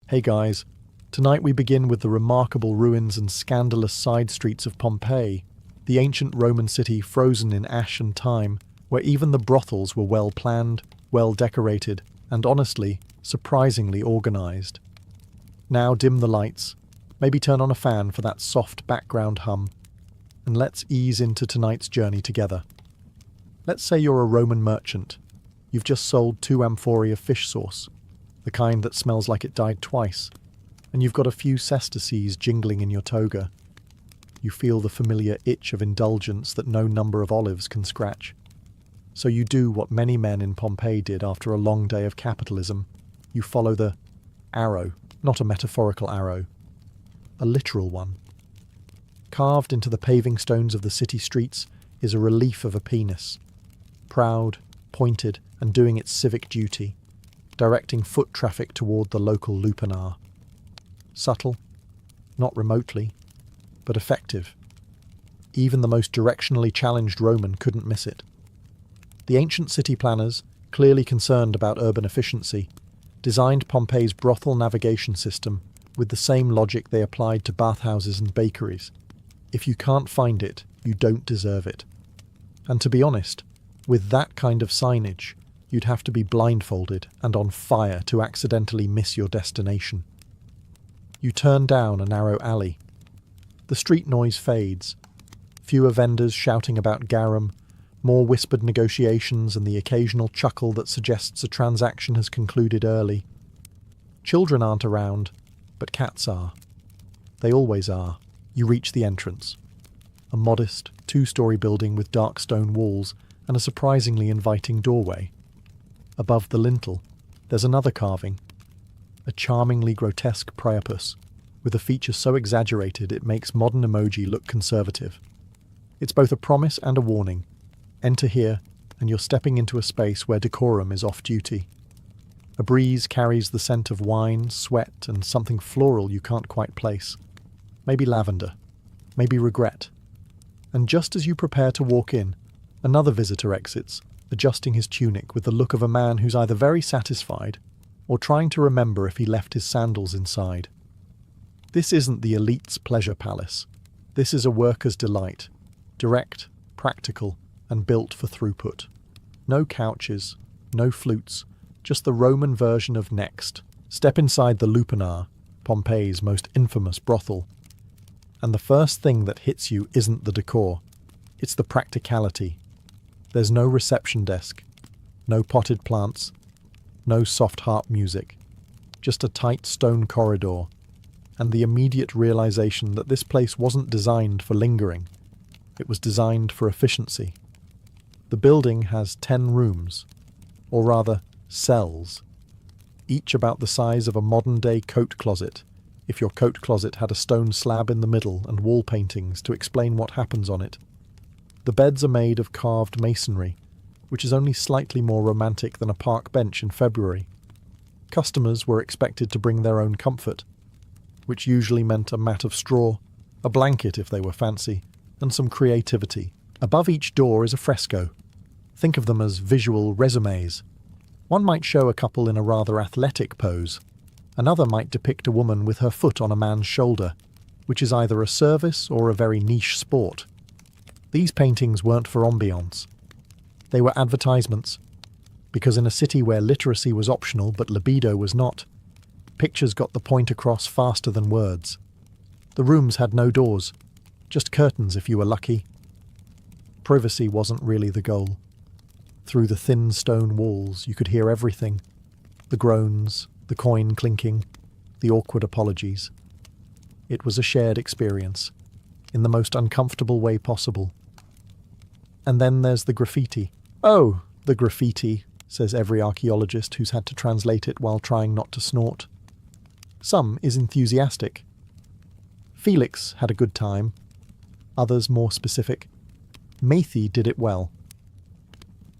Hey guys, tonight we begin with the remarkable ruins and scandalous side streets of Pompeii, the ancient Roman city frozen in ash and time, where even the brothels were well planned, well decorated, and honestly, surprisingly organized. Now dim the lights, maybe turn on a fan for that soft background hum, and let's ease into tonight's journey together. Let's say you're a Roman merchant. You've just sold 2 amphorae of fish sauce, the kind that smells like it died twice, and you've got a few sesterces jingling in your toga. You feel the familiar itch of indulgence that no number of olives can scratch. So you do what many men in Pompeii did after a long day of capitalism. You follow the arrow, not a metaphorical arrow, a literal one. Carved into the paving stones of the city streets is a relief of a penis, proud, pointed, and doing its civic duty, directing foot traffic toward the local lupanar. Subtle, not remotely, but effective. Even the most directionally challenged Roman couldn't miss it. The ancient city planners, clearly concerned about urban efficiency, designed Pompeii's brothel navigation system with the same logic they applied to bathhouses and bakeries. If you can't find it, you don't deserve it. And to be honest, with that kind of signage, you'd have to be blindfolded and on fire to accidentally miss your destination. You turn down a narrow alley. The street noise fades. Fewer vendors shouting about garum, more whispered negotiations and the occasional chuckle that suggests a transaction has concluded early. Children aren't around, but cats are. They always are. You reach the entrance. A modest, 2-story building with dark stone walls and a surprisingly inviting doorway. Above the lintel, there's another carving, a charmingly grotesque priapus, with a feature so exaggerated it makes modern emoji look conservative. It's both a promise and a warning. Enter here, and you're stepping into a space where decorum is off-duty. A breeze carries the scent of wine, sweat, and something floral you can't quite place. Maybe lavender, maybe regret. And just as you prepare to walk in, another visitor exits, adjusting his tunic with the look of a man who's either very satisfied or trying to remember if he left his sandals inside. This isn't the elite's pleasure palace. This is a worker's delight, direct, practical, and built for throughput. No couches, no flutes, just the Roman version of next. Step inside the lupanar, Pompeii's most infamous brothel. And the first thing that hits you isn't the decor, it's the practicality. There's no reception desk, no potted plants, no soft harp music, just a tight stone corridor, and the immediate realization that this place wasn't designed for lingering. It was designed for efficiency. The building has 10 rooms, or rather, cells, each about the size of a modern-day coat closet, if your coat closet had a stone slab in the middle and wall paintings to explain what happens on it. The beds are made of carved masonry, which is only slightly more romantic than a park bench in February. Customers were expected to bring their own comfort, which usually meant a mat of straw, a blanket if they were fancy, and some creativity. Above each door is a fresco. Think of them as visual resumes. One might show a couple in a rather athletic pose. Another might depict a woman with her foot on a man's shoulder, which is either a service or a very niche sport. These paintings weren't for ambiance. They were advertisements, because in a city where literacy was optional but libido was not, pictures got the point across faster than words. The rooms had no doors, just curtains if you were lucky. Privacy wasn't really the goal. Through the thin stone walls you could hear everything, the groans, the coin clinking, the awkward apologies. It was a shared experience, in the most uncomfortable way possible. And then there's the graffiti. Oh, the graffiti, says every archaeologist who's had to translate it while trying not to snort. Some is enthusiastic. Felix had a good time. Others more specific. Matey did it well.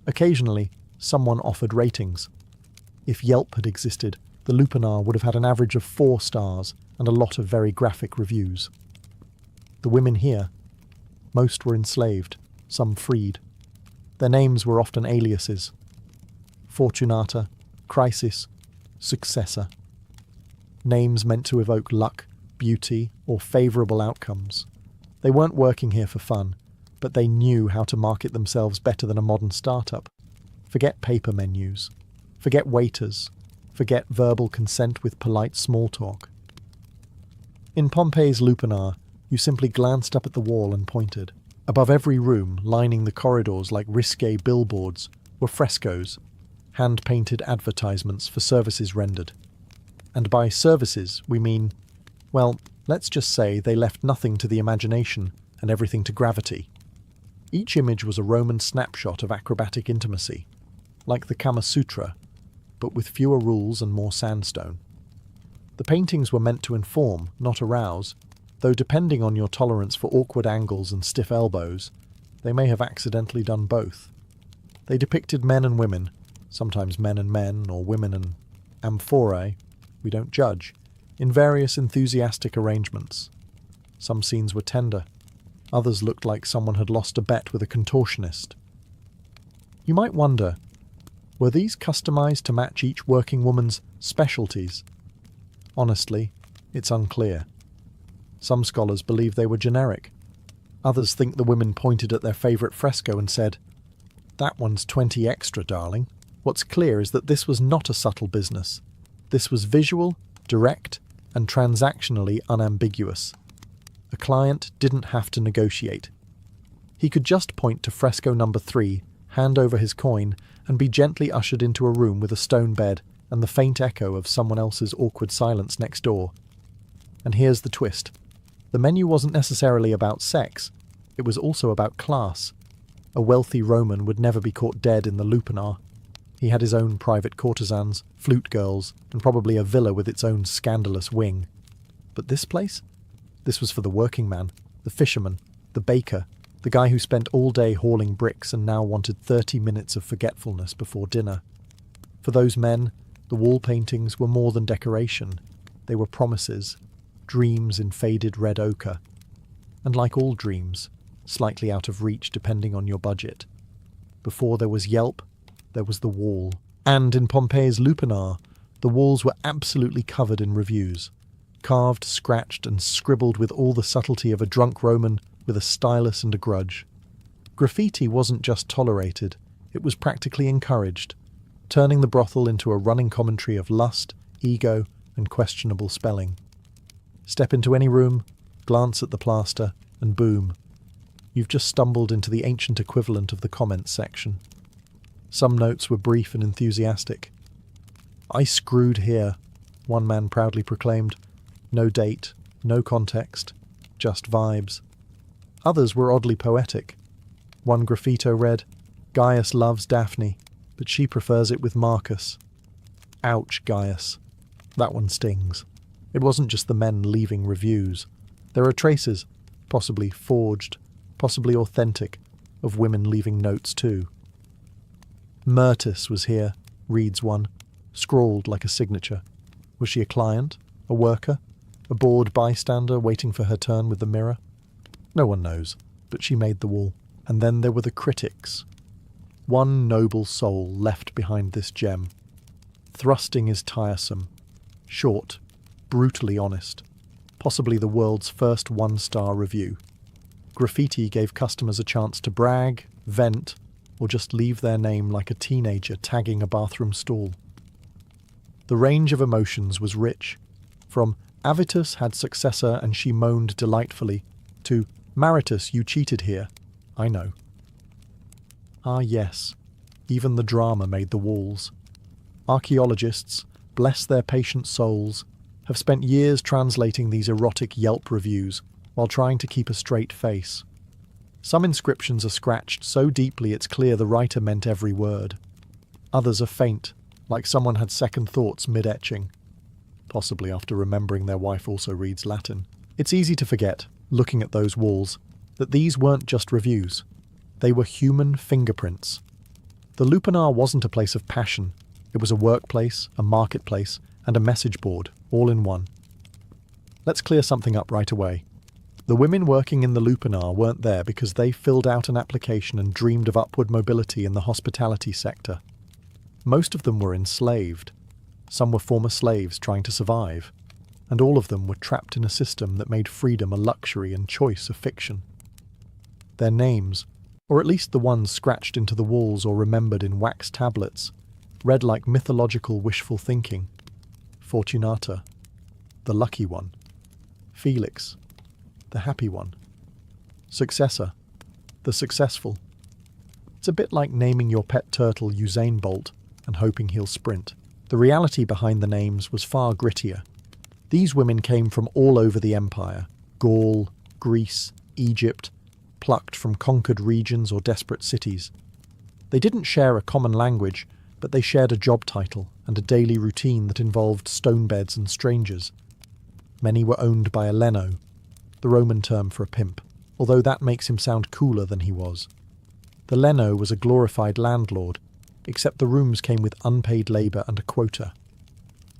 Occasionally, someone offered ratings. If Yelp had existed, the lupanar would have had an average of 4 stars and a lot of very graphic reviews. The women here, most were enslaved, some freed. Their names were often aliases. Fortunata, Crisis, Successor. names meant to evoke luck, beauty, or favourable outcomes. They weren't working here for fun, but they knew how to market themselves better than a modern startup. Forget paper menus. Forget waiters. Forget verbal consent with polite small talk. In Pompeii's Lupanar, you simply glanced up at the wall and pointed. Above every room, lining the corridors like risque billboards, were frescoes, hand-painted advertisements for services rendered. And by services, we mean, well, let's just say they left nothing to the imagination and everything to gravity. Each image was a Roman snapshot of acrobatic intimacy, like the Kama Sutra, but with fewer rules and more sandstone. The paintings were meant to inform, not arouse, though depending on your tolerance for awkward angles and stiff elbows, they may have accidentally done both. They depicted men and women, sometimes men and men, or women and amphorae, we don't judge, in various enthusiastic arrangements. Some scenes were tender, others looked like someone had lost a bet with a contortionist. You might wonder, were these customized to match each working woman's specialties? Honestly, it's unclear. Some scholars believe they were generic. Others think the women pointed at their favourite fresco and said, "That one's 20 extra, darling." What's clear is that this was not a subtle business. This was visual, direct, and transactionally unambiguous. A client didn't have to negotiate. He could just point to fresco number 3, hand over his coin, and be gently ushered into a room with a stone bed and the faint echo of someone else's awkward silence next door. And here's the twist. The menu wasn't necessarily about sex, it was also about class. A wealthy Roman would never be caught dead in the Lupanar. He had his own private courtesans, flute girls, and probably a villa with its own scandalous wing. But this place? This was for the working man, the fisherman, the baker, the guy who spent all day hauling bricks and now wanted 30 minutes of forgetfulness before dinner. For those men, the wall paintings were more than decoration. They were promises, dreams in faded red ochre. And like all dreams, slightly out of reach depending on your budget. Before there was Yelp, there was the wall. And in Pompeii's Lupanar, the walls were absolutely covered in reviews. Carved, scratched, and scribbled with all the subtlety of a drunk Roman with a stylus and a grudge. Graffiti wasn't just tolerated, it was practically encouraged, turning the brothel into a running commentary of lust, ego, and questionable spelling. Step into any room, glance at the plaster, and boom, you've just stumbled into the ancient equivalent of the comments section. Some notes were brief and enthusiastic. "I screwed here," one man proudly proclaimed. No date, no context, just vibes. Others were oddly poetic. One graffito read, "Gaius loves Daphne, but she prefers it with Marcus." Ouch, Gaius. That one stings. It wasn't just the men leaving reviews. There are traces, possibly forged, possibly authentic, of women leaving notes too. "Myrtis was here," reads one, scrawled like a signature. Was she a client? A worker? A bored bystander waiting for her turn with the mirror? No one knows, but she made the wall. And then there were the critics. One noble soul left behind this gem. Thrusting is tiresome. Short, brutally honest. Possibly the world's first one-star review. Graffiti gave customers a chance to brag, vent, or just leave their name like a teenager tagging a bathroom stall. The range of emotions was rich, from "Avitus had successor and she moaned delightfully," to "Maritus, you cheated here. I know." Ah yes, even the drama made the walls. Archaeologists, bless their patient souls, have spent years translating these erotic Yelp reviews while trying to keep a straight face. Some inscriptions are scratched so deeply it's clear the writer meant every word. Others are faint, like someone had second thoughts mid-etching, possibly after remembering their wife also reads Latin. It's easy to forget, looking at those walls, that these weren't just reviews. They were human fingerprints. The Lupanar wasn't a place of passion. It was a workplace, a marketplace, and a message board, all in one. Let's clear something up right away. The women working in the Lupanar weren't there because they filled out an application and dreamed of upward mobility in the hospitality sector. Most of them were enslaved. Some were former slaves trying to survive. and all of them were trapped in a system that made freedom a luxury and choice a fiction. Their names, or at least the ones scratched into the walls or remembered in wax tablets, read like mythological wishful thinking. Fortunata, the lucky one. Felix, the happy one. Successor, the successful. It's a bit like naming your pet turtle Usain Bolt and hoping he'll sprint. The reality behind the names was far grittier. These women came from all over the empire: Gaul, Greece, Egypt, plucked from conquered regions or desperate cities. They didn't share a common language, but they shared a job title and a daily routine that involved stone beds and strangers. Many were owned by a leno, the Roman term for a pimp, although that makes him sound cooler than he was. The leno was a glorified landlord, except the rooms came with unpaid labour and a quota.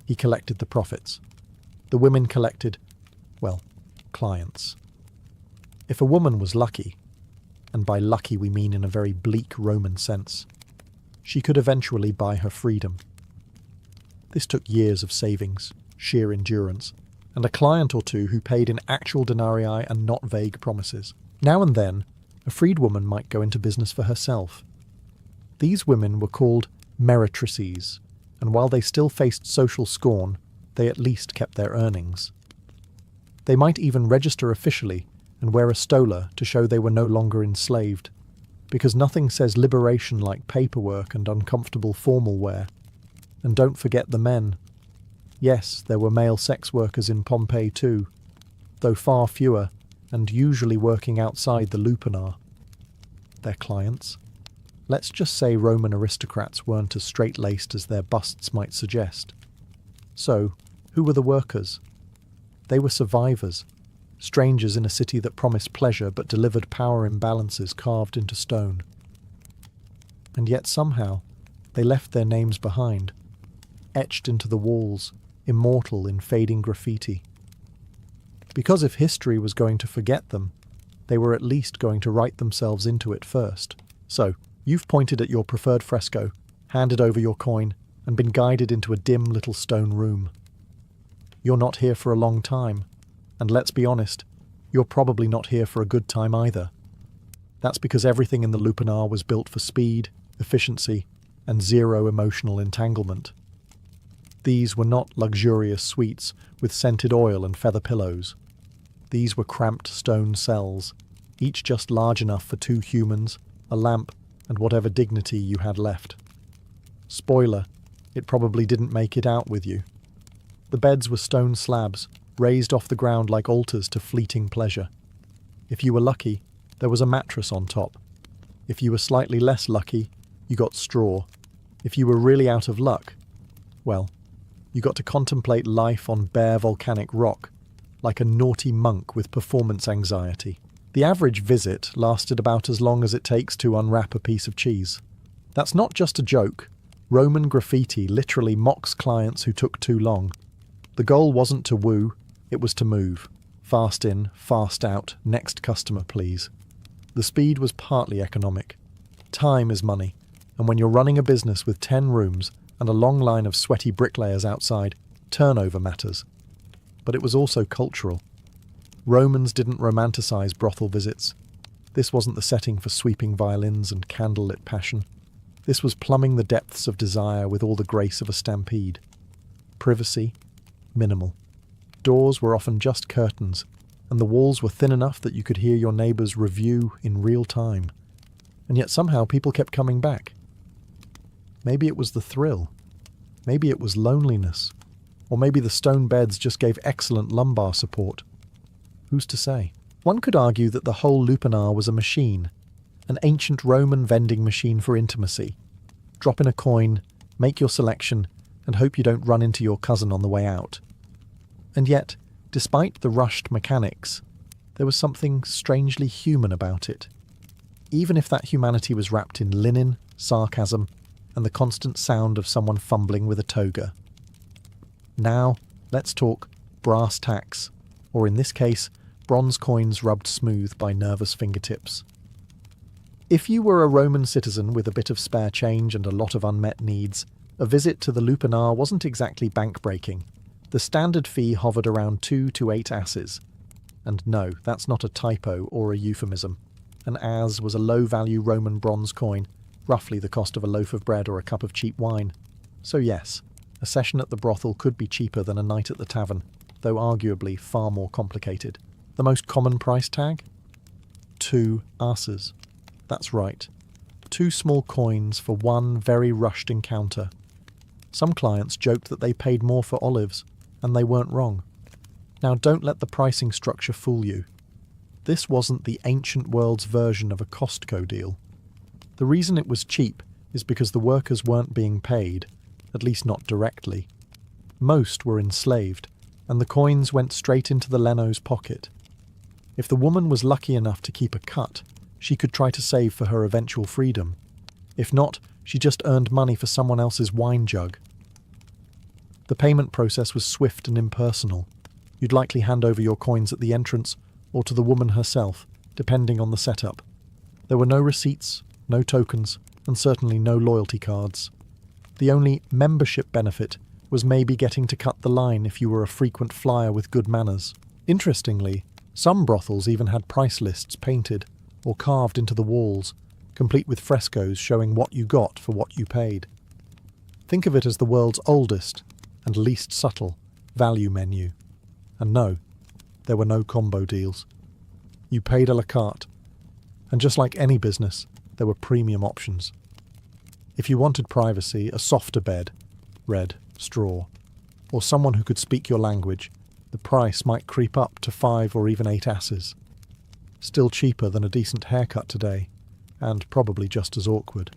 He collected the profits. The women collected, well, clients. If a woman was lucky, and by lucky we mean in a very bleak Roman sense, she could eventually buy her freedom. This took years of savings, sheer endurance, and a client or two who paid in actual denarii and not vague promises. Now and then, a freed woman might go into business for herself. These women were called meretrices, and while they still faced social scorn, they at least kept their earnings. They might even register officially and wear a stola to show they were no longer enslaved, because nothing says liberation like paperwork and uncomfortable formal wear. And don't forget the men. Yes, there were male sex workers in Pompeii too, though far fewer, and usually working outside the lupanar. Their clients? Let's just say Roman aristocrats weren't as straight-laced as their busts might suggest. So, who were the workers? They were survivors, strangers in a city that promised pleasure but delivered power imbalances carved into stone. And yet somehow, they left their names behind, etched into the walls, immortal in fading graffiti. Because if history was going to forget them, they were at least going to write themselves into it first. So, you've pointed at your preferred fresco, handed over your coin, and been guided into a dim little stone room. You're not here for a long time, and let's be honest, you're probably not here for a good time either. That's because everything in the lupanar was built for speed, efficiency, and zero emotional entanglement. These were not luxurious suites with scented oil and feather pillows. These were cramped stone cells, each just large enough for 2 humans, a lamp, and whatever dignity you had left. Spoiler, it probably didn't make it out with you. The beds were stone slabs, raised off the ground like altars to fleeting pleasure. If you were lucky, there was a mattress on top. If you were slightly less lucky, you got straw. If you were really out of luck, well, you got to contemplate life on bare volcanic rock, like a naughty monk with performance anxiety. The average visit lasted about as long as it takes to unwrap a piece of cheese. That's not just a joke. Roman graffiti literally mocks clients who took too long. The goal wasn't to woo, it was to move. Fast in, fast out, next customer please. The speed was partly economic. Time is money, and when you're running a business with 10 rooms and a long line of sweaty bricklayers outside, turnover matters. But it was also cultural. Romans didn't romanticize brothel visits. This wasn't the setting for sweeping violins and candlelit passion. This was plumbing the depths of desire with all the grace of a stampede. Privacy, minimal. Doors were often just curtains, and the walls were thin enough that you could hear your neighbours review in real time. And yet somehow people kept coming back. Maybe it was the thrill. Maybe it was loneliness. Or maybe the stone beds just gave excellent lumbar support. Who's to say? One could argue that the whole lupanar was a machine, an ancient Roman vending machine for intimacy. Drop in a coin, make your selection, and hope you don't run into your cousin on the way out. And yet, despite the rushed mechanics, there was something strangely human about it. Even if that humanity was wrapped in linen, sarcasm, and the constant sound of someone fumbling with a toga. Now, let's talk brass tacks, or in this case, bronze coins rubbed smooth by nervous fingertips. If you were a Roman citizen with a bit of spare change and a lot of unmet needs, a visit to the lupanar wasn't exactly bank-breaking, The standard fee hovered around 2 to 8 asses. And no, that's not a typo or a euphemism. An as was a low-value Roman bronze coin, roughly the cost of a loaf of bread or a cup of cheap wine. So yes, a session at the brothel could be cheaper than a night at the tavern, though arguably far more complicated. The most common price tag? 2 asses. That's right. 2 small coins for one very rushed encounter. Some clients joked that they paid more for olives, and they weren't wrong. Now don't let the pricing structure fool you. This wasn't the ancient world's version of a Costco deal. The reason it was cheap is because the workers weren't being paid, at least not directly. Most were enslaved, and the coins went straight into the Leno's pocket. If the woman was lucky enough to keep a cut, she could try to save for her eventual freedom. If not, she just earned money for someone else's wine jug. The payment process was swift and impersonal. You'd likely hand over your coins at the entrance or to the woman herself, depending on the setup. There were no receipts, no tokens, and certainly no loyalty cards. The only membership benefit was maybe getting to cut the line if you were a frequent flyer with good manners. Interestingly, some brothels even had price lists painted or carved into the walls, complete with frescoes showing what you got for what you paid. Think of it as the world's oldest and least subtle value menu. And no, there were no combo deals. You paid a la carte. And just like any business, there were premium options. If you wanted privacy, a softer bed, red, straw, or someone who could speak your language, the price might creep up to 5 or even 8 asses. Still cheaper than a decent haircut today, and probably just as awkward.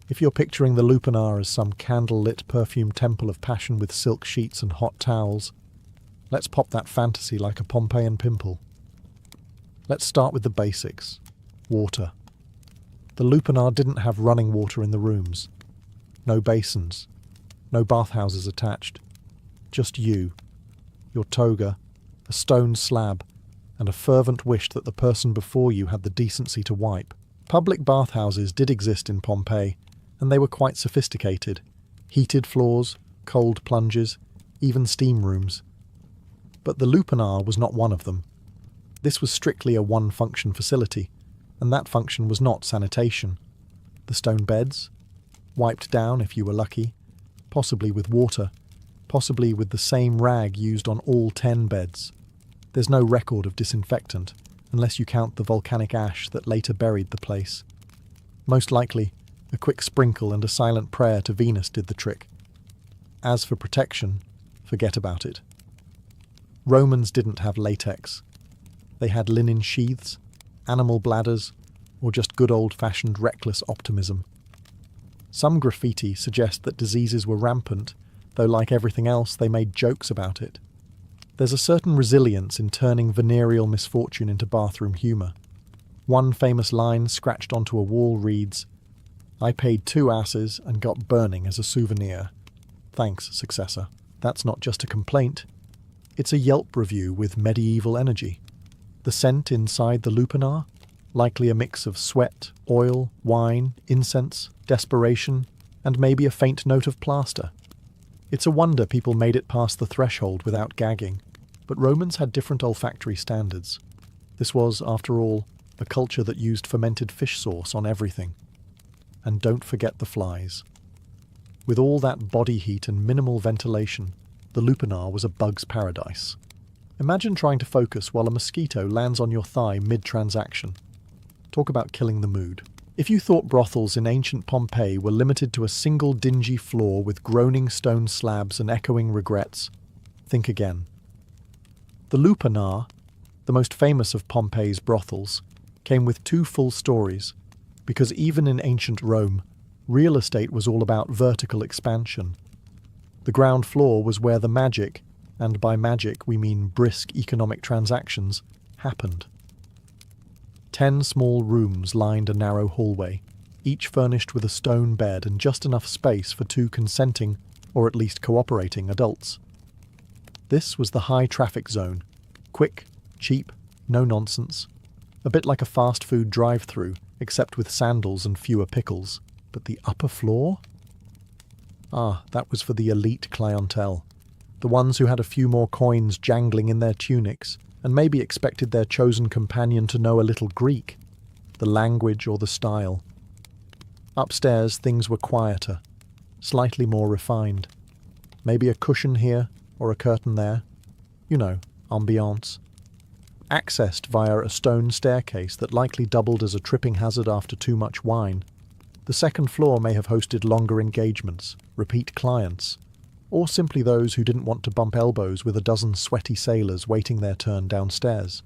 If you're picturing the lupanar as some candle-lit perfume temple of passion with silk sheets and hot towels, let's pop that fantasy like a Pompeian pimple. Let's start with the basics. Water. The lupanar didn't have running water in the rooms. No basins. No bathhouses attached. Just you, your toga, a stone slab, and a fervent wish that the person before you had the decency to wipe. Public bathhouses did exist in Pompeii, and they were quite sophisticated. Heated floors, cold plunges, even steam rooms. But the lupanar was not one of them. This was strictly a one-function facility, and that function was not sanitation. The stone beds, wiped down if you were lucky, possibly with water, possibly with the same rag used on all 10 beds. There's no record of disinfectant, unless you count the volcanic ash that later buried the place. Most likely, a quick sprinkle and a silent prayer to Venus did the trick. As for protection, forget about it. Romans didn't have latex. They had linen sheaths, animal bladders, or just good old-fashioned reckless optimism. Some graffiti suggest that diseases were rampant, though like everything else they made jokes about it. There's a certain resilience in turning venereal misfortune into bathroom humour. One famous line scratched onto a wall reads, "I paid 2 asses and got burning as a souvenir. Thanks, successor." That's not just a complaint. It's a Yelp review with medieval energy. The scent inside the lupanar? Likely a mix of sweat, oil, wine, incense, desperation, and maybe a faint note of plaster. It's a wonder people made it past the threshold without gagging. But Romans had different olfactory standards. This was, after all, a culture that used fermented fish sauce on everything. And don't forget the flies. With all that body heat and minimal ventilation, the lupanar was a bug's paradise. Imagine trying to focus while a mosquito lands on your thigh mid-transaction. Talk about killing the mood. If you thought brothels in ancient Pompeii were limited to a single dingy floor with groaning stone slabs and echoing regrets, think again. The lupanar, the most famous of Pompeii's brothels, came with 2 full stories, because even in ancient Rome, real estate was all about vertical expansion. The ground floor was where the magic, and by magic we mean brisk economic transactions, happened. 10 small rooms lined a narrow hallway, each furnished with a stone bed and just enough space for 2 consenting, or at least cooperating, adults. This was the high traffic zone. Quick, cheap, no nonsense. A bit like a fast food drive-through, except with sandals and fewer pickles. But the upper floor? Ah, that was for the elite clientele. the ones who had a few more coins jangling in their tunics and maybe expected their chosen companion to know a little Greek, the language or the style. Upstairs, things were quieter, slightly more refined. Maybe a cushion here or a curtain there. You know, ambiance. Accessed via a stone staircase that likely doubled as a tripping hazard after too much wine, the second floor may have hosted longer engagements, repeat clients, or simply those who didn't want to bump elbows with a dozen sweaty sailors waiting their turn downstairs.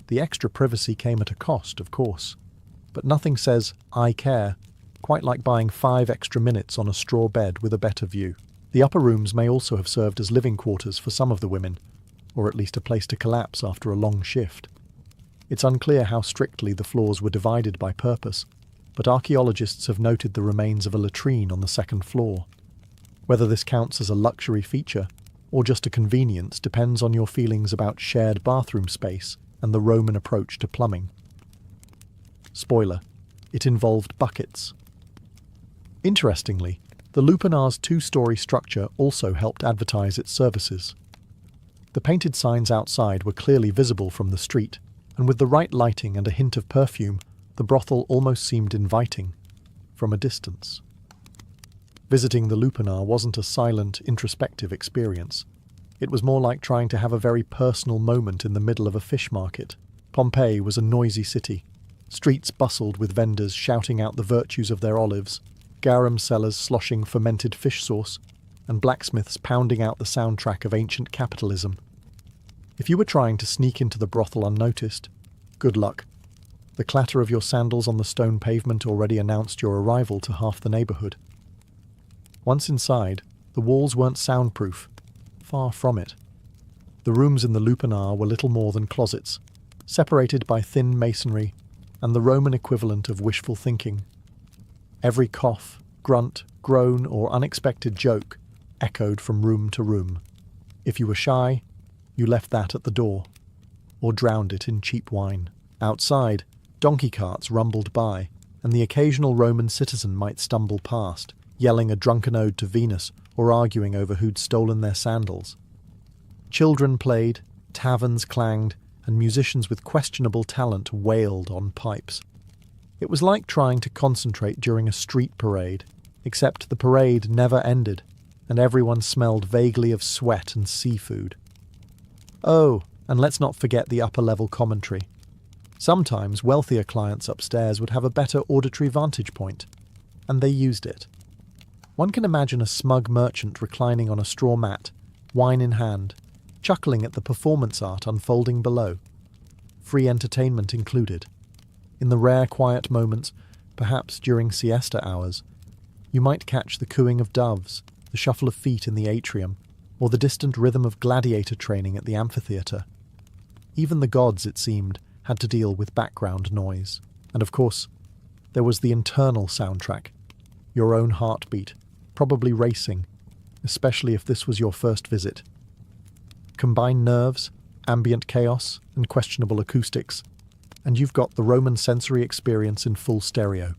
The extra privacy came at a cost, of course, but nothing says, "I care," quite like buying 5 extra minutes on a straw bed with a better view. The upper rooms may also have served as living quarters for some of the women, or at least a place to collapse after a long shift. It's unclear how strictly the floors were divided by purpose, but archaeologists have noted the remains of a latrine on the second floor. Whether this counts as a luxury feature or just a convenience depends on your feelings about shared bathroom space and the Roman approach to plumbing. Spoiler: it involved buckets. Interestingly, the Lupanar's 2-story structure also helped advertise its services. The painted signs outside were clearly visible from the street, and with the right lighting and a hint of perfume, the brothel almost seemed inviting, from a distance. Visiting the Lupanar wasn't a silent, introspective experience. It was more like trying to have a very personal moment in the middle of a fish market. Pompeii was a noisy city. Streets bustled with vendors shouting out the virtues of their olives, garum sellers sloshing fermented fish sauce, and blacksmiths pounding out the soundtrack of ancient capitalism. If you were trying to sneak into the brothel unnoticed, good luck. The clatter of your sandals on the stone pavement already announced your arrival to half the neighbourhood. Once inside, the walls weren't soundproof. Far from it. The rooms in the Lupanar were little more than closets, separated by thin masonry and the Roman equivalent of wishful thinking. Every cough, grunt, groan, or unexpected joke echoed from room to room. If you were shy, you left that at the door, or drowned it in cheap wine. Outside, donkey carts rumbled by, and the occasional Roman citizen might stumble past, yelling a drunken ode to Venus or arguing over who'd stolen their sandals. Children played, taverns clanged, and musicians with questionable talent wailed on pipes. It was like trying to concentrate during a street parade, except the parade never ended, and everyone smelled vaguely of sweat and seafood. Oh, and let's not forget the upper-level commentary. Sometimes wealthier clients upstairs would have a better auditory vantage point, and they used it. One can imagine a smug merchant reclining on a straw mat, wine in hand, chuckling at the performance art unfolding below. Free entertainment included. In the rare quiet moments, perhaps during siesta hours, you might catch the cooing of doves, the shuffle of feet in the atrium, or the distant rhythm of gladiator training at the amphitheatre. Even the gods, it seemed, had to deal with background noise. And of course, there was the internal soundtrack, your own heartbeat, probably racing, especially if this was your first visit. Combine nerves, ambient chaos, and questionable acoustics, and you've got the Roman sensory experience in full stereo.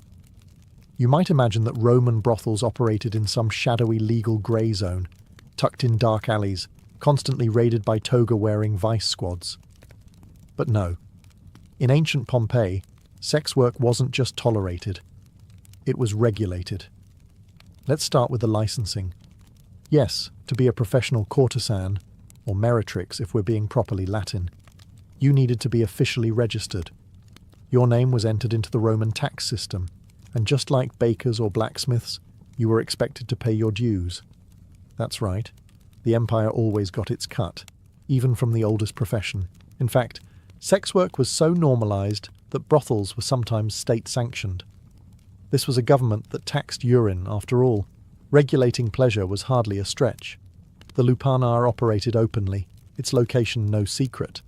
You might imagine that Roman brothels operated in some shadowy legal grey zone, tucked in dark alleys, constantly raided by toga-wearing vice squads. But no. In ancient Pompeii, sex work wasn't just tolerated. It was regulated. Let's start with the licensing. Yes, to be a professional courtesan, or meretrix if we're being properly Latin, you needed to be officially registered. Your name was entered into the Roman tax system, and just like bakers or blacksmiths, you were expected to pay your dues. That's right, the empire always got its cut, even from the oldest profession. In fact, sex work was so normalized that brothels were sometimes state-sanctioned. This was a government that taxed urine, after all. Regulating pleasure was hardly a stretch. The Lupanar operated openly, its location no secret.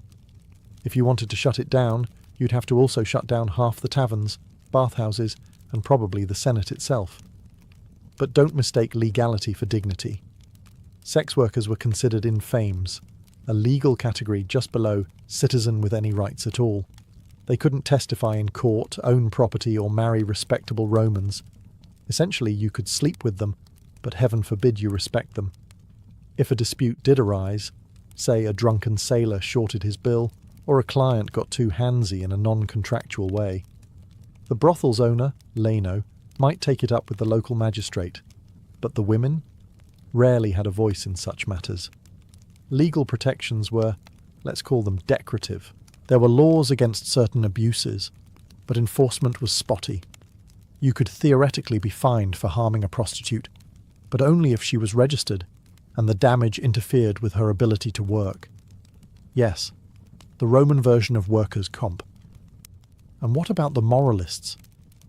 If you wanted to shut it down, you'd have to also shut down half the taverns, bathhouses, and probably the Senate itself. But don't mistake legality for dignity. Sex workers were considered infames, a legal category just below citizen with any rights at all. They couldn't testify in court, own property, or marry respectable Romans. Essentially, you could sleep with them, but heaven forbid you respect them. If a dispute did arise, say a drunken sailor shorted his bill, or a client got too handsy in a non-contractual way, the brothel's owner, Leno, might take it up with the local magistrate, but the women rarely had a voice in such matters. Legal protections were, let's call them, decorative. There were laws against certain abuses, but enforcement was spotty. You could theoretically be fined for harming a prostitute, but only if she was registered and the damage interfered with her ability to work. Yes, the Roman version of workers' comp. And what about the moralists,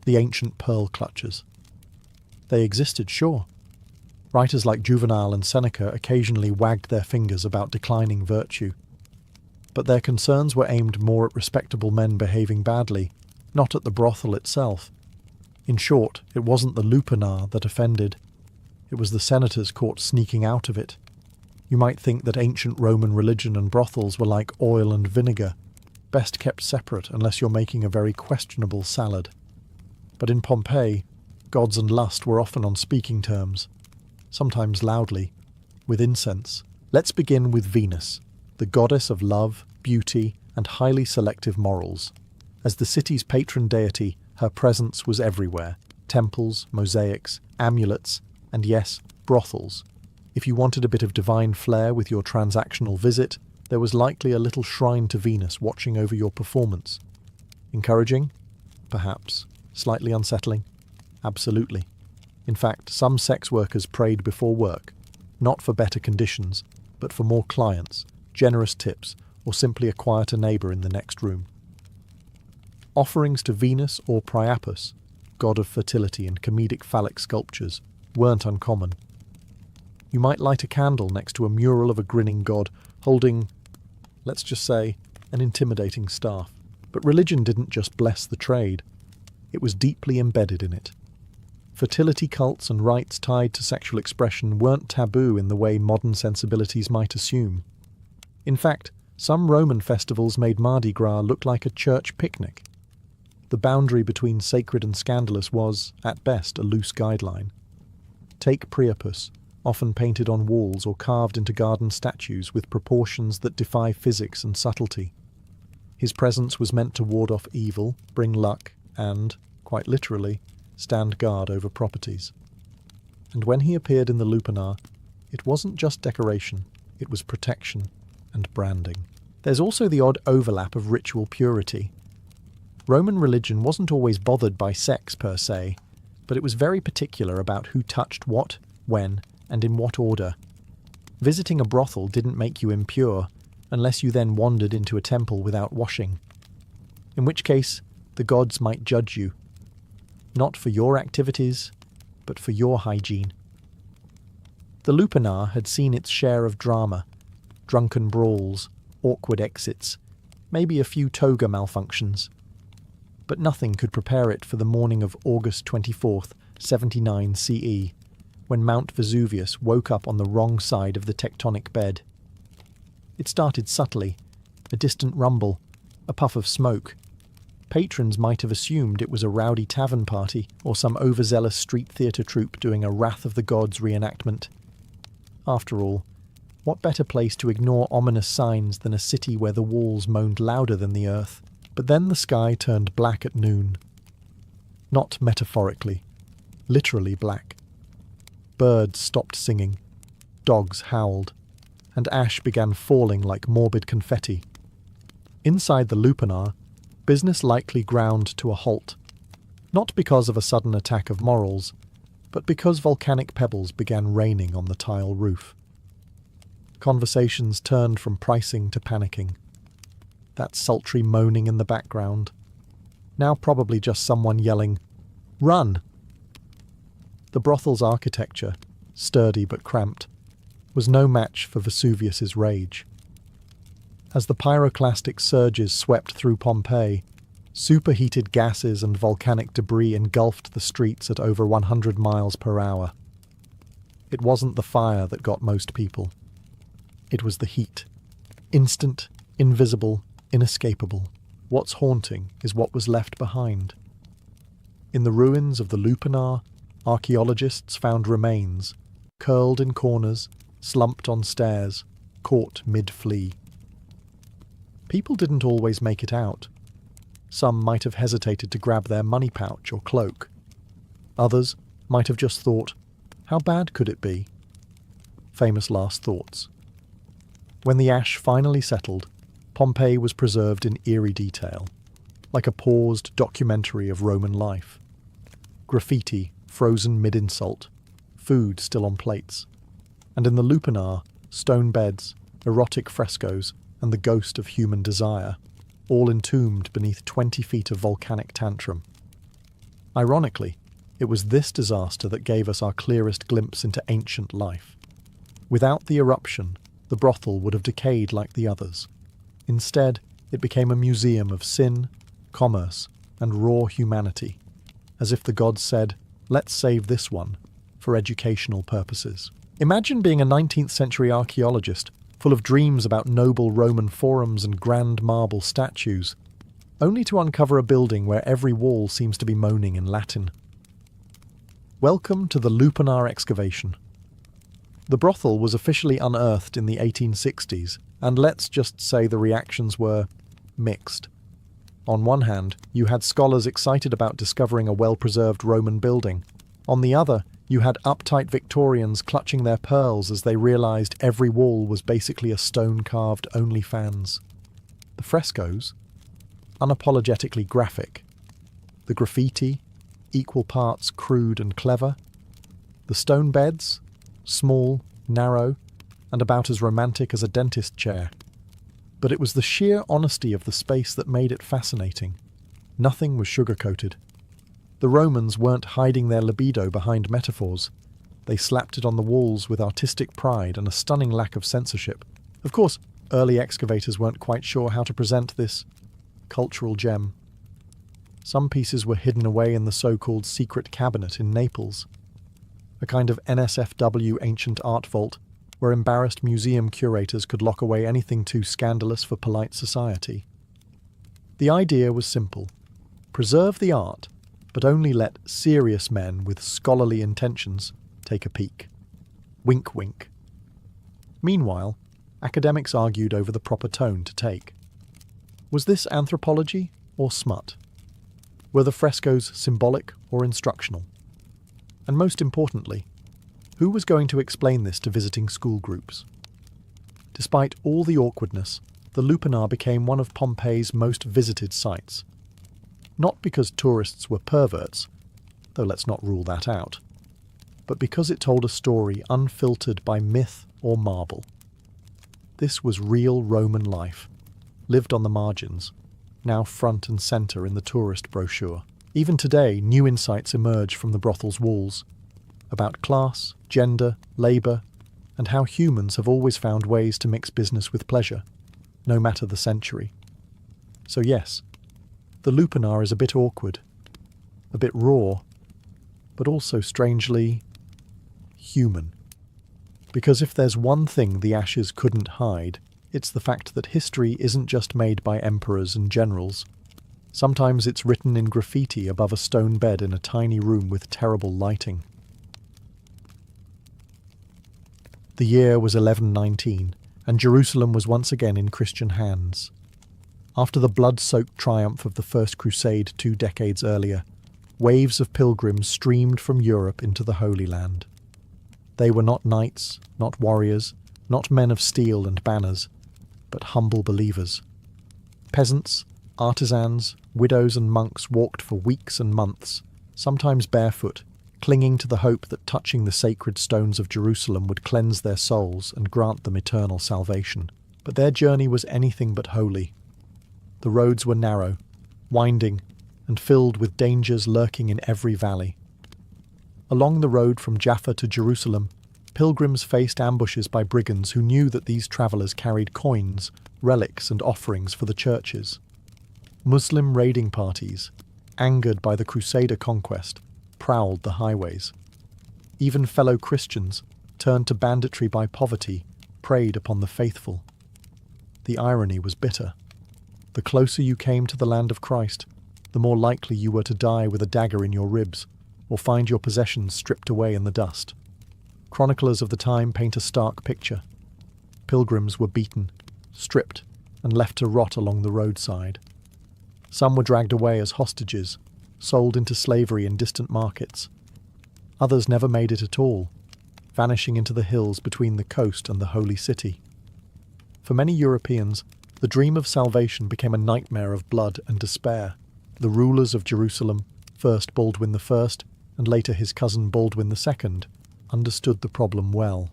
the ancient pearl clutchers? They existed, sure. Writers like Juvenal and Seneca occasionally wagged their fingers about declining virtue. But their concerns were aimed more at respectable men behaving badly, not at the brothel itself. In short, it wasn't the lupanar that offended. It was the senators caught sneaking out of it. You might think that ancient Roman religion and brothels were like oil and vinegar, best kept separate unless you're making a very questionable salad. But in Pompeii, gods and lust were often on speaking terms, sometimes loudly, with incense. Let's begin with Venus, the goddess of love, beauty, and highly selective morals. As the city's patron deity, her presence was everywhere: temples, mosaics, amulets, and yes, brothels. If you wanted a bit of divine flair with your transactional visit, there was likely a little shrine to Venus watching over your performance. Encouraging? Perhaps. Slightly unsettling? Absolutely. In fact, some sex workers prayed before work, not for better conditions, but for more clients, generous tips, or simply a quieter neighbour in the next room. Offerings to Venus or Priapus, god of fertility and comedic phallic sculptures, weren't uncommon. You might light a candle next to a mural of a grinning god holding, let's just say, an intimidating staff. But religion didn't just bless the trade. It was deeply embedded in it. Fertility cults and rites tied to sexual expression weren't taboo in the way modern sensibilities might assume. In fact, some Roman festivals made Mardi Gras look like a church picnic. The boundary between sacred and scandalous was, at best, a loose guideline. Take Priapus, often painted on walls or carved into garden statues with proportions that defy physics and subtlety. His presence was meant to ward off evil, bring luck, and, quite literally, stand guard over properties. And when he appeared in the lupanar, it wasn't just decoration, it was protection and branding. There's also the odd overlap of ritual purity. Roman religion wasn't always bothered by sex per se, but it was very particular about who touched what, when, and in what order. Visiting a brothel didn't make you impure, unless you then wandered into a temple without washing. In which case, the gods might judge you, not for your activities, but for your hygiene. The lupanar had seen its share of drama, drunken brawls, awkward exits, maybe a few toga malfunctions. But nothing could prepare it for the morning of August 24th, 79 CE, when Mount Vesuvius woke up on the wrong side of the tectonic bed. It started subtly, a distant rumble, a puff of smoke. Patrons might have assumed it was a rowdy tavern party or some overzealous street theatre troupe doing a Wrath of the Gods reenactment. After all, what better place to ignore ominous signs than a city where the walls moaned louder than the earth? But then the sky turned black at noon. Not metaphorically, literally black. Birds stopped singing, dogs howled, and ash began falling like morbid confetti. Inside the lupanar, business likely ground to a halt, not because of a sudden attack of morals, but because volcanic pebbles began raining on the tile roof. Conversations turned from pricing to panicking. That sultry moaning in the background, now probably just someone yelling, "Run!" The brothel's architecture, sturdy but cramped, was no match for Vesuvius's rage. As the pyroclastic surges swept through Pompeii, superheated gases and volcanic debris engulfed the streets at over 100 miles per hour. It wasn't the fire that got most people. It was the heat. Instant, invisible, inescapable. What's haunting is what was left behind. In the ruins of the lupanar, archaeologists found remains, curled in corners, slumped on stairs, caught mid-flee. People didn't always make it out. Some might have hesitated to grab their money pouch or cloak. Others might have just thought, how bad could it be? Famous last thoughts. When the ash finally settled, Pompeii was preserved in eerie detail, like a paused documentary of Roman life. Graffiti frozen mid-insult, food still on plates, and in the lupanar, stone beds, erotic frescoes, and the ghost of human desire, all entombed beneath 20 feet of volcanic tantrum. Ironically, it was this disaster that gave us our clearest glimpse into ancient life. Without the eruption, the brothel would have decayed like the others. Instead, it became a museum of sin, commerce, and raw humanity, as if the gods said, let's save this one for educational purposes. Imagine being a 19th century archaeologist full of dreams about noble Roman forums and grand marble statues, only to uncover a building where every wall seems to be moaning in Latin. Welcome to the lupanar excavation. The brothel was officially unearthed in the 1860s, and let's just say the reactions were mixed. On one hand, you had scholars excited about discovering a well-preserved Roman building. On the other, you had uptight Victorians clutching their pearls as they realized every wall was basically a stone-carved OnlyFans. The frescoes? Unapologetically graphic. The graffiti? Equal parts crude and clever. The stone beds? Small, narrow, and about as romantic as a dentist chair. But it was the sheer honesty of the space that made it fascinating. Nothing was sugar-coated. The Romans weren't hiding their libido behind metaphors. They slapped it on the walls with artistic pride and a stunning lack of censorship. Of course, early excavators weren't quite sure how to present this cultural gem. Some pieces were hidden away in the so-called secret cabinet in Naples, a kind of NSFW ancient art vault where embarrassed museum curators could lock away anything too scandalous for polite society. The idea was simple. Preserve the art, but only let serious men with scholarly intentions take a peek. Wink, wink. Meanwhile, academics argued over the proper tone to take. Was this anthropology or smut? Were the frescoes symbolic or instructional? And most importantly, who was going to explain this to visiting school groups? Despite all the awkwardness, the lupanar became one of Pompeii's most visited sites. Not because tourists were perverts, though let's not rule that out, but because it told a story unfiltered by myth or marble. This was real Roman life, lived on the margins, now front and centre in the tourist brochure. Even today, new insights emerge from the brothel's walls, about class, gender, labour, and how humans have always found ways to mix business with pleasure, no matter the century. So yes, the lupanar is a bit awkward, a bit raw, but also strangely human. Because if there's one thing the ashes couldn't hide, it's the fact that history isn't just made by emperors and generals. Sometimes it's written in graffiti above a stone bed in a tiny room with terrible lighting. The year was 1119, and Jerusalem was once again in Christian hands. After the blood-soaked triumph of the First Crusade 2 decades earlier, waves of pilgrims streamed from Europe into the Holy Land. They were not knights, not warriors, not men of steel and banners, but humble believers. Peasants, artisans, widows and monks walked for weeks and months, sometimes barefoot, clinging to the hope that touching the sacred stones of Jerusalem would cleanse their souls and grant them eternal salvation. But their journey was anything but holy. The roads were narrow, winding, and filled with dangers lurking in every valley. Along the road from Jaffa to Jerusalem, pilgrims faced ambushes by brigands who knew that these travellers carried coins, relics and offerings for the churches. Muslim raiding parties, angered by the Crusader conquest, prowled the highways. Even fellow Christians, turned to banditry by poverty, preyed upon the faithful. The irony was bitter. The closer you came to the land of Christ, the more likely you were to die with a dagger in your ribs, or find your possessions stripped away in the dust. Chroniclers of the time paint a stark picture. Pilgrims were beaten, stripped, and left to rot along the roadside. Some were dragged away as hostages, sold into slavery in distant markets. Others never made it at all, vanishing into the hills between the coast and the holy city. For many Europeans, the dream of salvation became a nightmare of blood and despair. The rulers of Jerusalem, first Baldwin I and later his cousin Baldwin II, understood the problem well.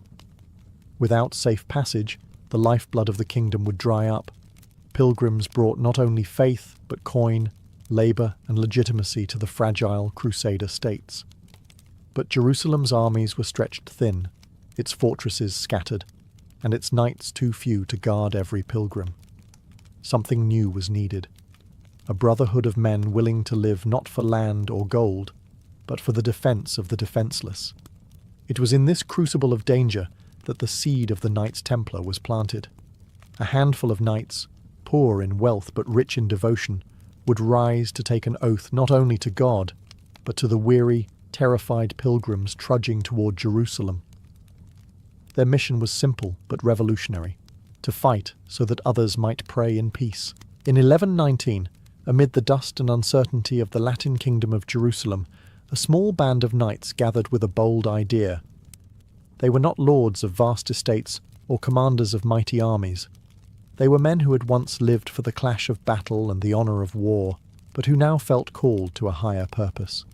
Without safe passage, the lifeblood of the kingdom would dry up. Pilgrims brought not only faith, but coin, labour and legitimacy to the fragile Crusader states. But Jerusalem's armies were stretched thin, its fortresses scattered, and its knights too few to guard every pilgrim. Something new was needed. A brotherhood of men willing to live not for land or gold, but for the defence of the defenceless. It was in this crucible of danger that the seed of the Knights Templar was planted. A handful of knights, poor in wealth but rich in devotion, would rise to take an oath not only to God, but to the weary, terrified pilgrims trudging toward Jerusalem. Their mission was simple but revolutionary: to fight so that others might pray in peace. In 1119, amid the dust and uncertainty of the Latin kingdom of Jerusalem, a small band of knights gathered with a bold idea. They were not lords of vast estates or commanders of mighty armies. They were men who had once lived for the clash of battle and the honour of war, but who now felt called to a higher purpose.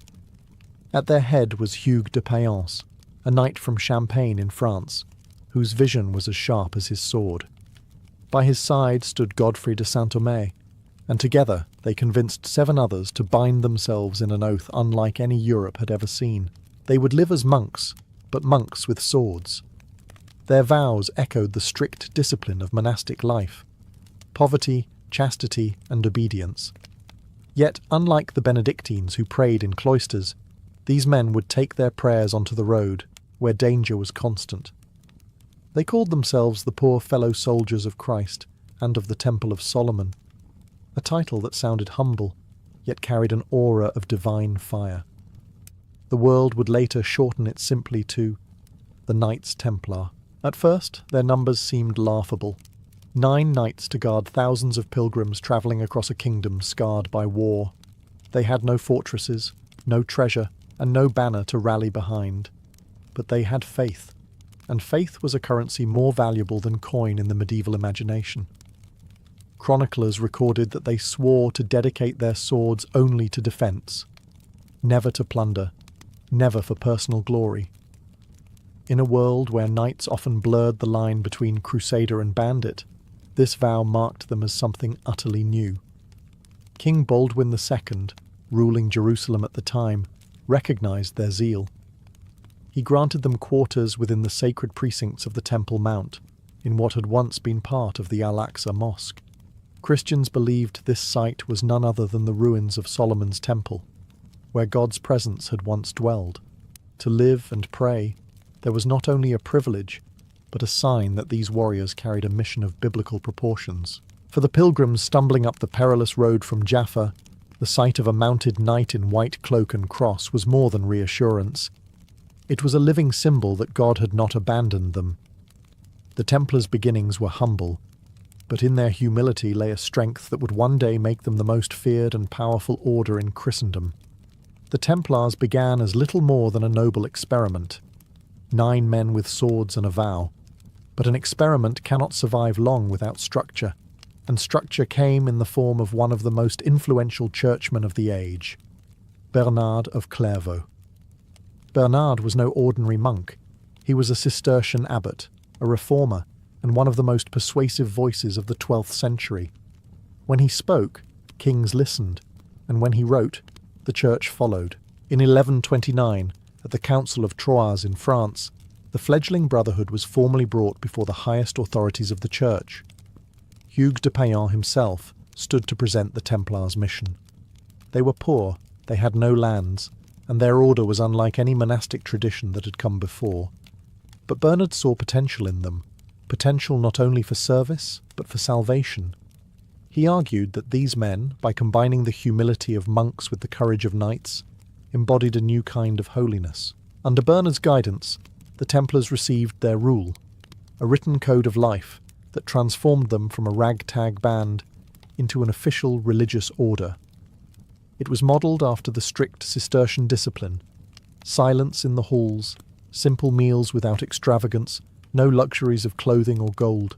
At their head was Hugues de Payens, a knight from Champagne in France, whose vision was as sharp as his sword. By his side stood Godfrey de Saint-Omer, and together they convinced 7 others to bind themselves in an oath unlike any Europe had ever seen. They would live as monks, but monks with swords. Their vows echoed the strict discipline of monastic life: poverty, chastity, and obedience. Yet, unlike the Benedictines who prayed in cloisters, these men would take their prayers onto the road, where danger was constant. They called themselves the poor fellow soldiers of Christ and of the Temple of Solomon, a title that sounded humble, yet carried an aura of divine fire. The world would later shorten it simply to the Knights Templar. At first, their numbers seemed laughable. 9 knights to guard thousands of pilgrims travelling across a kingdom scarred by war. They had no fortresses, no treasure, and no banner to rally behind. But they had faith, and faith was a currency more valuable than coin in the medieval imagination. Chroniclers recorded that they swore to dedicate their swords only to defence, never to plunder, never for personal glory. In a world where knights often blurred the line between crusader and bandit, this vow marked them as something utterly new. King Baldwin II, ruling Jerusalem at the time, recognised their zeal. He granted them quarters within the sacred precincts of the Temple Mount, in what had once been part of the Al-Aqsa Mosque. Christians believed this site was none other than the ruins of Solomon's Temple, where God's presence had once dwelled. To live and pray, there was not only a privilege, but a sign that these warriors carried a mission of biblical proportions. For the pilgrims stumbling up the perilous road from Jaffa, the sight of a mounted knight in white cloak and cross was more than reassurance. It was a living symbol that God had not abandoned them. The Templars' beginnings were humble, but in their humility lay a strength that would one day make them the most feared and powerful order in Christendom. The Templars began as little more than a noble experiment. 9 men with swords and a vow. But an experiment cannot survive long without structure, and structure came in the form of one of the most influential churchmen of the age, Bernard of Clairvaux. Bernard was no ordinary monk. He was a Cistercian abbot, a reformer, and one of the most persuasive voices of the 12th century. When he spoke, kings listened, and when he wrote, the church followed. In 1129, at the Council of Troyes in France, the fledgling brotherhood was formally brought before the highest authorities of the church. Hugues de Payens himself stood to present the Templars' mission. They were poor, they had no lands, and their order was unlike any monastic tradition that had come before. But Bernard saw potential in them, potential not only for service, but for salvation. He argued that these men, by combining the humility of monks with the courage of knights, embodied a new kind of holiness. Under Bernard's guidance, the Templars received their rule, a written code of life that transformed them from a ragtag band into an official religious order. It was modelled after the strict Cistercian discipline: silence in the halls, simple meals without extravagance, no luxuries of clothing or gold.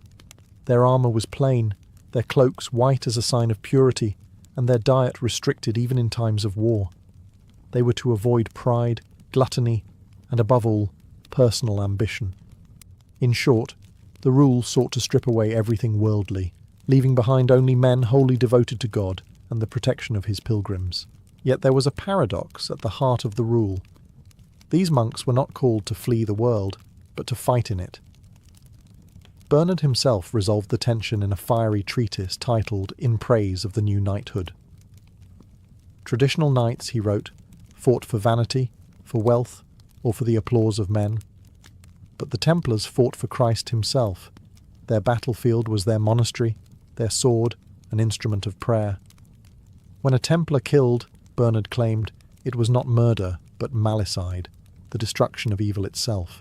Their armour was plain, their cloaks white as a sign of purity, and their diet restricted even in times of war. They were to avoid pride, gluttony, and above all, personal ambition. In short, the rule sought to strip away everything worldly, leaving behind only men wholly devoted to God and the protection of his pilgrims. Yet there was a paradox at the heart of the rule. These monks were not called to flee the world, but to fight in it. Bernard himself resolved the tension in a fiery treatise titled In Praise of the New Knighthood. Traditional knights, he wrote, fought for vanity, for wealth, or for the applause of men. But the Templars fought for Christ himself. Their battlefield was their monastery, their sword, an instrument of prayer. When a Templar killed, Bernard claimed, it was not murder, but malicide, the destruction of evil itself.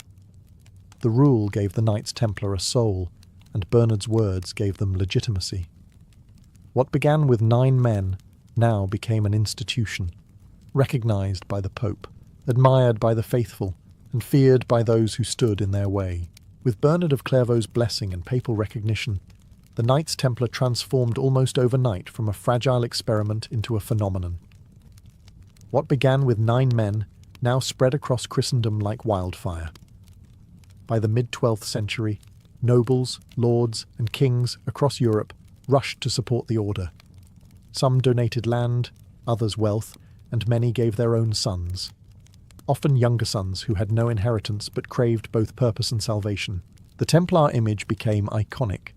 The rule gave the Knights Templar a soul, and Bernard's words gave them legitimacy. What began with 9 men now became an institution, recognised by the Pope, admired by the faithful, and feared by those who stood in their way. With Bernard of Clairvaux's blessing and papal recognition, the Knights Templar transformed almost overnight from a fragile experiment into a phenomenon. What began with 9 men now spread across Christendom like wildfire. By the mid-12th century, nobles, lords, and kings across Europe rushed to support the order. Some donated land, others wealth, and many gave their own sons. Often younger sons who had no inheritance but craved both purpose and salvation. The Templar image became iconic.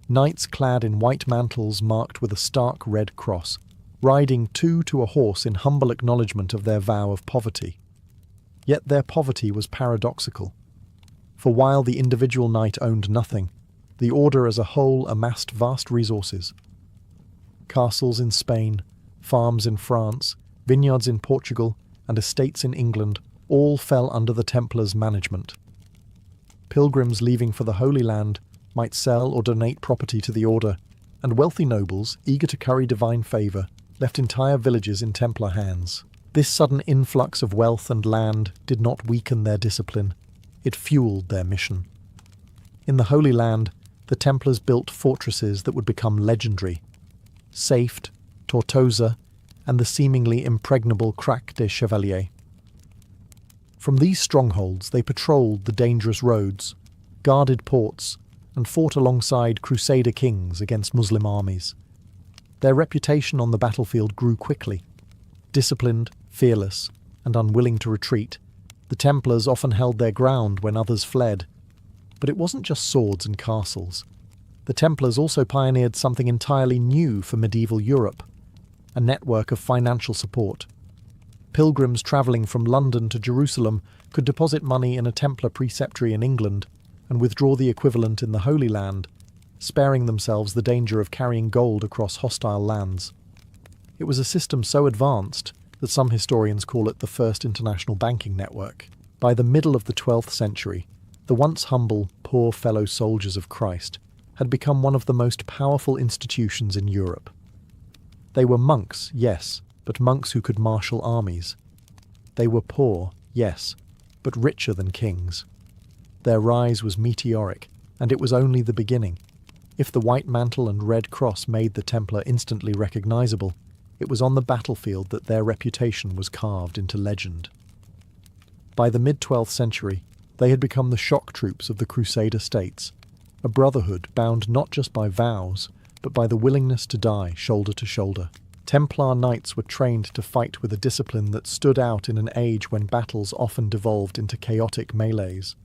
Knights clad in white mantles marked with a stark red cross, riding 2 to a horse in humble acknowledgement of their vow of poverty. Yet their poverty was paradoxical. For while the individual knight owned nothing, the order as a whole amassed vast resources. Castles in Spain, farms in France, vineyards in Portugal, and estates in England all fell under the Templars' management. Pilgrims leaving for the Holy Land might sell or donate property to the order, and wealthy nobles, eager to curry divine favour, left entire villages in Templar hands. This sudden influx of wealth and land did not weaken their discipline, it fueled their mission. In the Holy Land, the Templars built fortresses that would become legendary: Safed, Tortosa, and the seemingly impregnable Crac des Chevaliers. From these strongholds they patrolled the dangerous roads, guarded ports, and fought alongside Crusader kings against Muslim armies. Their reputation on the battlefield grew quickly. Disciplined, fearless, and unwilling to retreat, the Templars often held their ground when others fled. But it wasn't just swords and castles. The Templars also pioneered something entirely new for medieval Europe: a network of financial support. Pilgrims travelling from London to Jerusalem could deposit money in a Templar preceptory in England and withdraw the equivalent in the Holy Land, sparing themselves the danger of carrying gold across hostile lands. It was a system so advanced that some historians call it the first international banking network. By the middle of the 12th century, the once humble, poor fellow soldiers of Christ had become one of the most powerful institutions in Europe. They were monks, yes, but monks who could marshal armies. They were poor, yes, but richer than kings. Their rise was meteoric, and it was only the beginning. If the white mantle and red cross made the Templar instantly recognizable, it was on the battlefield that their reputation was carved into legend. By the mid-12th century, they had become the shock troops of the Crusader states, a brotherhood bound not just by vows, but by the willingness to die shoulder to shoulder. Templar knights were trained to fight with a discipline that stood out in an age when battles often devolved into chaotic melees.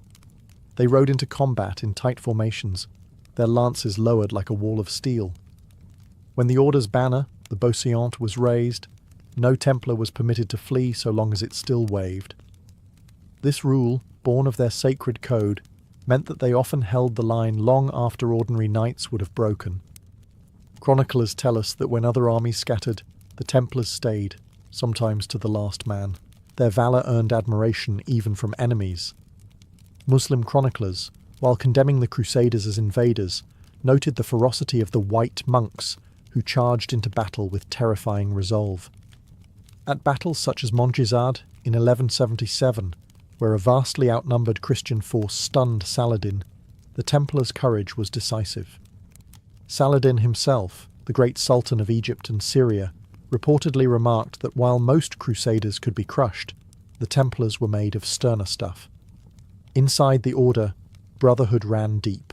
They rode into combat in tight formations, their lances lowered like a wall of steel. When the order's banner, the Beauseant, was raised, no Templar was permitted to flee so long as it still waved. This rule, born of their sacred code, meant that they often held the line long after ordinary knights would have broken. Chroniclers tell us that when other armies scattered, the Templars stayed, sometimes to the last man. Their valour earned admiration even from enemies. Muslim chroniclers, while condemning the Crusaders as invaders, noted the ferocity of the white monks who charged into battle with terrifying resolve. At battles such as Montgisard in 1177, where a vastly outnumbered Christian force stunned Saladin, the Templars' courage was decisive. Saladin himself, the great Sultan of Egypt and Syria, reportedly remarked that while most Crusaders could be crushed, the Templars were made of sterner stuff. Inside the order, brotherhood ran deep.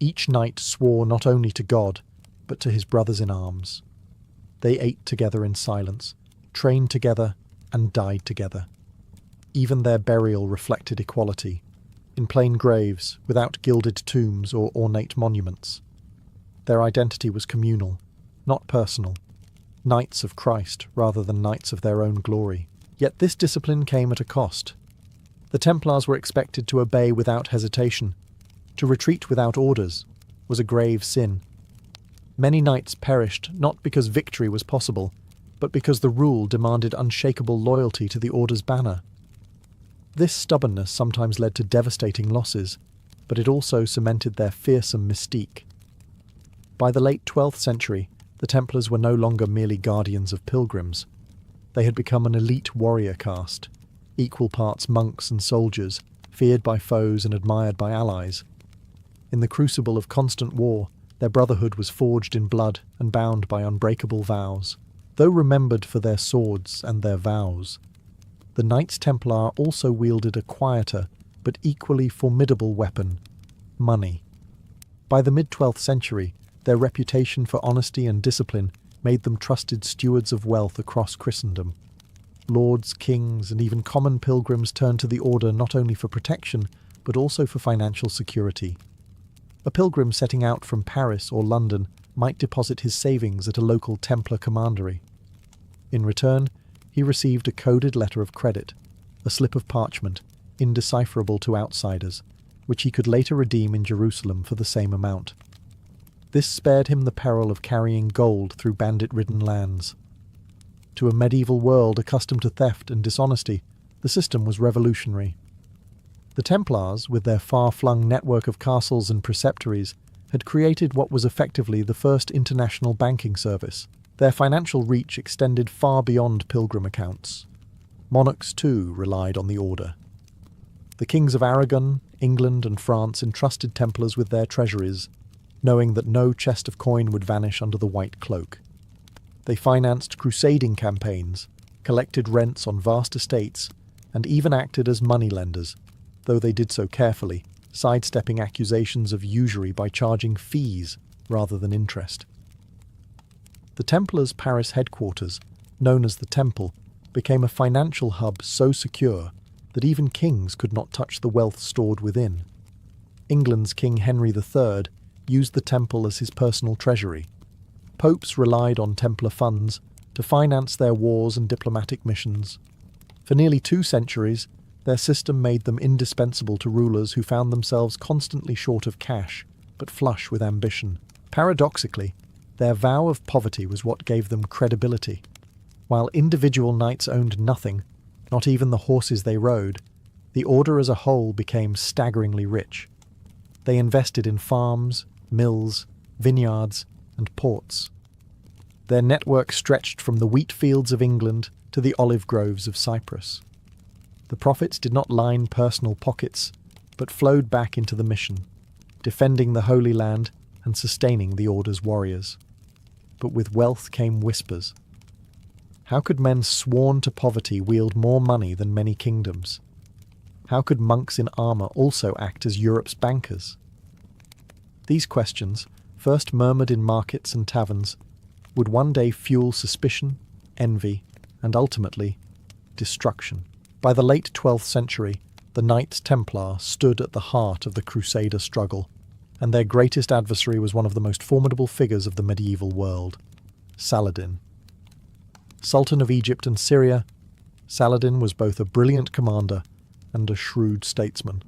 Each knight swore not only to God, but to his brothers in arms. They ate together in silence, trained together, and died together. Even their burial reflected equality, in plain graves, without gilded tombs or ornate monuments. Their identity was communal, not personal, knights of Christ rather than knights of their own glory. Yet this discipline came at a cost. The Templars were expected to obey without hesitation. To retreat without orders was a grave sin. Many knights perished not because victory was possible, but because the rule demanded unshakable loyalty to the order's banner. This stubbornness sometimes led to devastating losses, but it also cemented their fearsome mystique. By the late 12th century, the Templars were no longer merely guardians of pilgrims. They had become an elite warrior caste, equal parts monks and soldiers, feared by foes and admired by allies. In the crucible of constant war, their brotherhood was forged in blood and bound by unbreakable vows. Though remembered for their swords and their vows, the Knights Templar also wielded a quieter but equally formidable weapon: money. By the mid-12th century, their reputation for honesty and discipline made them trusted stewards of wealth across Christendom. Lords, kings, and even common pilgrims turned to the order not only for protection, but also for financial security. A pilgrim setting out from Paris or London might deposit his savings at a local Templar commandery. In return, he received a coded letter of credit, a slip of parchment, indecipherable to outsiders, which he could later redeem in Jerusalem for the same amount. This spared him the peril of carrying gold through bandit-ridden lands. To a medieval world accustomed to theft and dishonesty, the system was revolutionary. The Templars, with their far-flung network of castles and preceptories, had created what was effectively the first international banking service. Their financial reach extended far beyond pilgrim accounts. Monarchs, too, relied on the order. The kings of Aragon, England, and France entrusted Templars with their treasuries, knowing that no chest of coin would vanish under the white cloak. They financed crusading campaigns, collected rents on vast estates, and even acted as moneylenders, though they did so carefully, sidestepping accusations of usury by charging fees rather than interest. The Templars' Paris headquarters, known as the Temple, became a financial hub so secure that even kings could not touch the wealth stored within. England's King Henry III used the Temple as his personal treasury. Popes relied on Templar funds to finance their wars and diplomatic missions. For nearly 2 centuries, their system made them indispensable to rulers who found themselves constantly short of cash, but flush with ambition. Paradoxically, their vow of poverty was what gave them credibility. While individual knights owned nothing, not even the horses they rode, the order as a whole became staggeringly rich. They invested in farms, mills, vineyards, and ports. Their network stretched from the wheat fields of England to the olive groves of Cyprus. The profits did not line personal pockets, but flowed back into the mission, defending the Holy Land and sustaining the Order's warriors. But with wealth came whispers. How could men sworn to poverty wield more money than many kingdoms? How could monks in armour also act as Europe's bankers? These questions, first murmured in markets and taverns, would one day fuel suspicion, envy, and ultimately, destruction. By the late 12th century, the Knights Templar stood at the heart of the Crusader struggle, and their greatest adversary was one of the most formidable figures of the medieval world, Saladin. Sultan of Egypt and Syria, Saladin was both a brilliant commander and a shrewd statesman.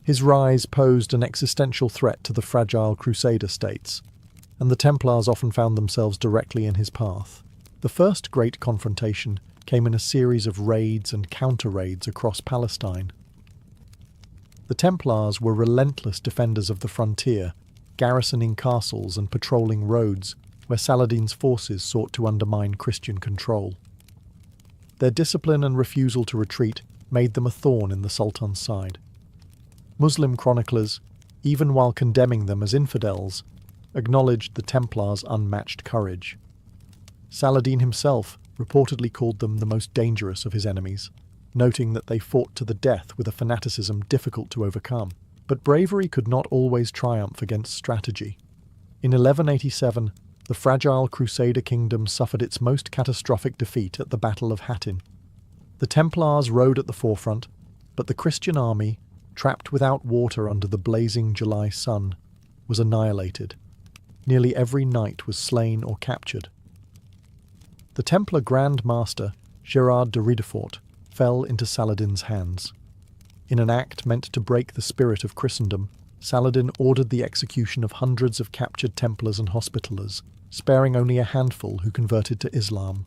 His rise posed an existential threat to the fragile Crusader states, and the Templars often found themselves directly in his path. The first great confrontation came in a series of raids and counter-raids across Palestine. The Templars were relentless defenders of the frontier, garrisoning castles and patrolling roads where Saladin's forces sought to undermine Christian control. Their discipline and refusal to retreat made them a thorn in the Sultan's side. Muslim chroniclers, even while condemning them as infidels, acknowledged the Templars' unmatched courage. Saladin himself reportedly called them the most dangerous of his enemies, noting that they fought to the death with a fanaticism difficult to overcome. But bravery could not always triumph against strategy. In 1187, the fragile Crusader kingdom suffered its most catastrophic defeat at the Battle of Hattin. The Templars rode at the forefront, but the Christian army, trapped without water under the blazing July sun, was annihilated. Nearly every knight was slain or captured. The Templar Grand Master, Gerard de Ridefort, fell into Saladin's hands. In an act meant to break the spirit of Christendom, Saladin ordered the execution of hundreds of captured Templars and Hospitallers, sparing only a handful who converted to Islam.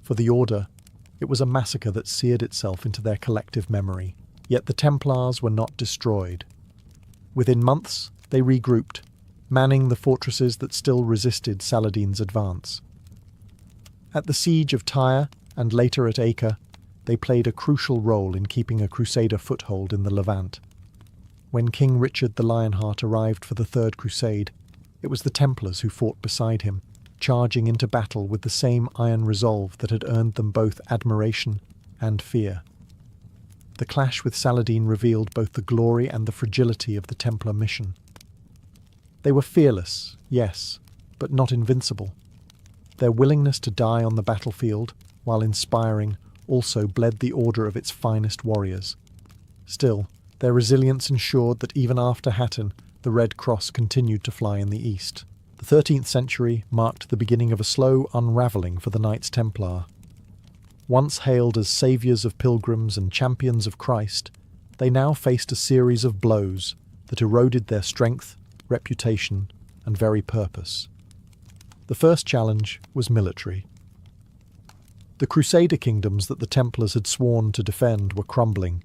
For the Order, it was a massacre that seared itself into their collective memory. Yet the Templars were not destroyed. Within months, they regrouped, manning the fortresses that still resisted Saladin's advance. At the siege of Tyre, and later at Acre, they played a crucial role in keeping a Crusader foothold in the Levant. When King Richard the Lionheart arrived for the Third Crusade, it was the Templars who fought beside him, charging into battle with the same iron resolve that had earned them both admiration and fear. The clash with Saladin revealed both the glory and the fragility of the Templar mission. They were fearless, yes, but not invincible. Their willingness to die on the battlefield, while inspiring, also bled the order of its finest warriors. Still, their resilience ensured that even after Hattin, the Red Cross continued to fly in the east. The 13th century marked the beginning of a slow unravelling for the Knights Templar. Once hailed as saviours of pilgrims and champions of Christ, they now faced a series of blows that eroded their strength, reputation, and very purpose. The first challenge was military. The Crusader kingdoms that the Templars had sworn to defend were crumbling.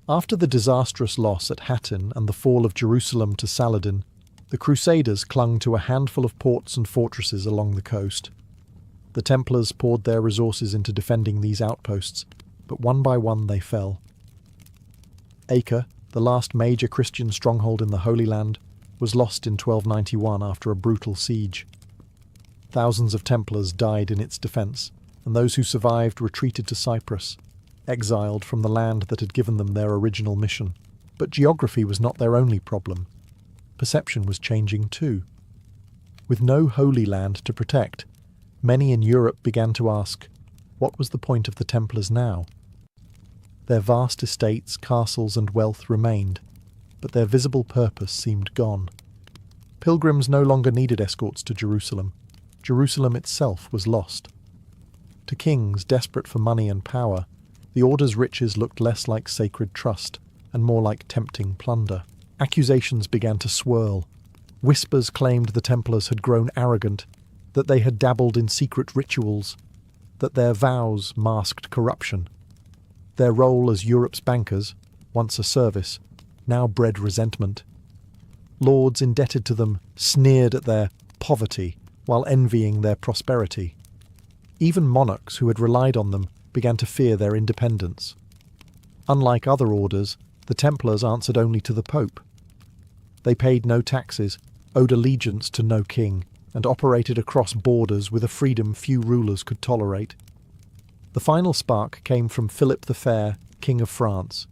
After the disastrous loss at Hattin and the fall of Jerusalem to Saladin, the Crusaders clung to a handful of ports and fortresses along the coast. The Templars poured their resources into defending these outposts, but one by one they fell. Acre, the last major Christian stronghold in the Holy Land, was lost in 1291 after a brutal siege. Thousands of Templars died in its defence, and those who survived retreated to Cyprus, exiled from the land that had given them their original mission. But geography was not their only problem. Perception was changing too. With no Holy Land to protect, many in Europe began to ask, what was the point of the Templars now? Their vast estates, castles, and wealth remained, but their visible purpose seemed gone. Pilgrims no longer needed escorts to Jerusalem. Jerusalem itself was lost. To kings desperate for money and power, the Order's riches looked less like sacred trust and more like tempting plunder. Accusations began to swirl. Whispers claimed the Templars had grown arrogant, that they had dabbled in secret rituals, that their vows masked corruption. Their role as Europe's bankers, once a service, now bred resentment. Lords indebted to them sneered at their poverty while envying their prosperity. Even monarchs who had relied on them began to fear their independence. Unlike other orders, the Templars answered only to the Pope. They paid no taxes, owed allegiance to no king, and operated across borders with a freedom few rulers could tolerate. The final spark came from Philip the Fair, King of France.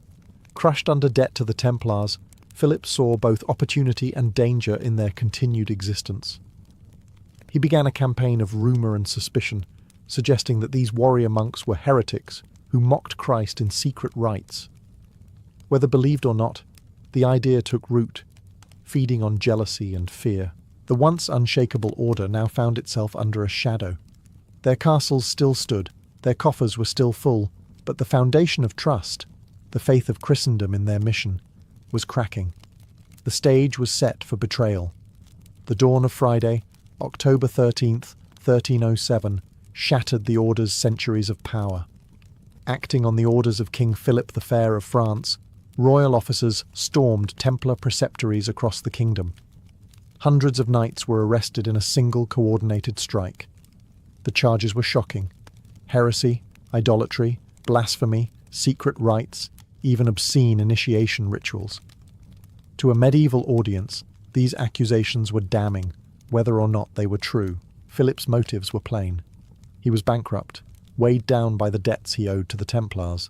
Crushed under debt to the Templars, Philip saw both opportunity and danger in their continued existence. He began a campaign of rumour and suspicion, suggesting that these warrior monks were heretics who mocked Christ in secret rites. Whether believed or not, the idea took root, feeding on jealousy and fear. The once unshakable order now found itself under a shadow. Their castles still stood, their coffers were still full, but the foundation of trust, the faith of Christendom in their mission, was cracking. The stage was set for betrayal. The dawn of Friday, October 13th, 1307, shattered the Order's centuries of power. Acting on the orders of King Philip the Fair of France, royal officers stormed Templar preceptories across the kingdom. Hundreds of knights were arrested in a single coordinated strike. The charges were shocking: heresy, idolatry, blasphemy, secret rites, even obscene initiation rituals. To a medieval audience, these accusations were damning, whether or not they were true. Philip's motives were plain. He was bankrupt, weighed down by the debts he owed to the Templars.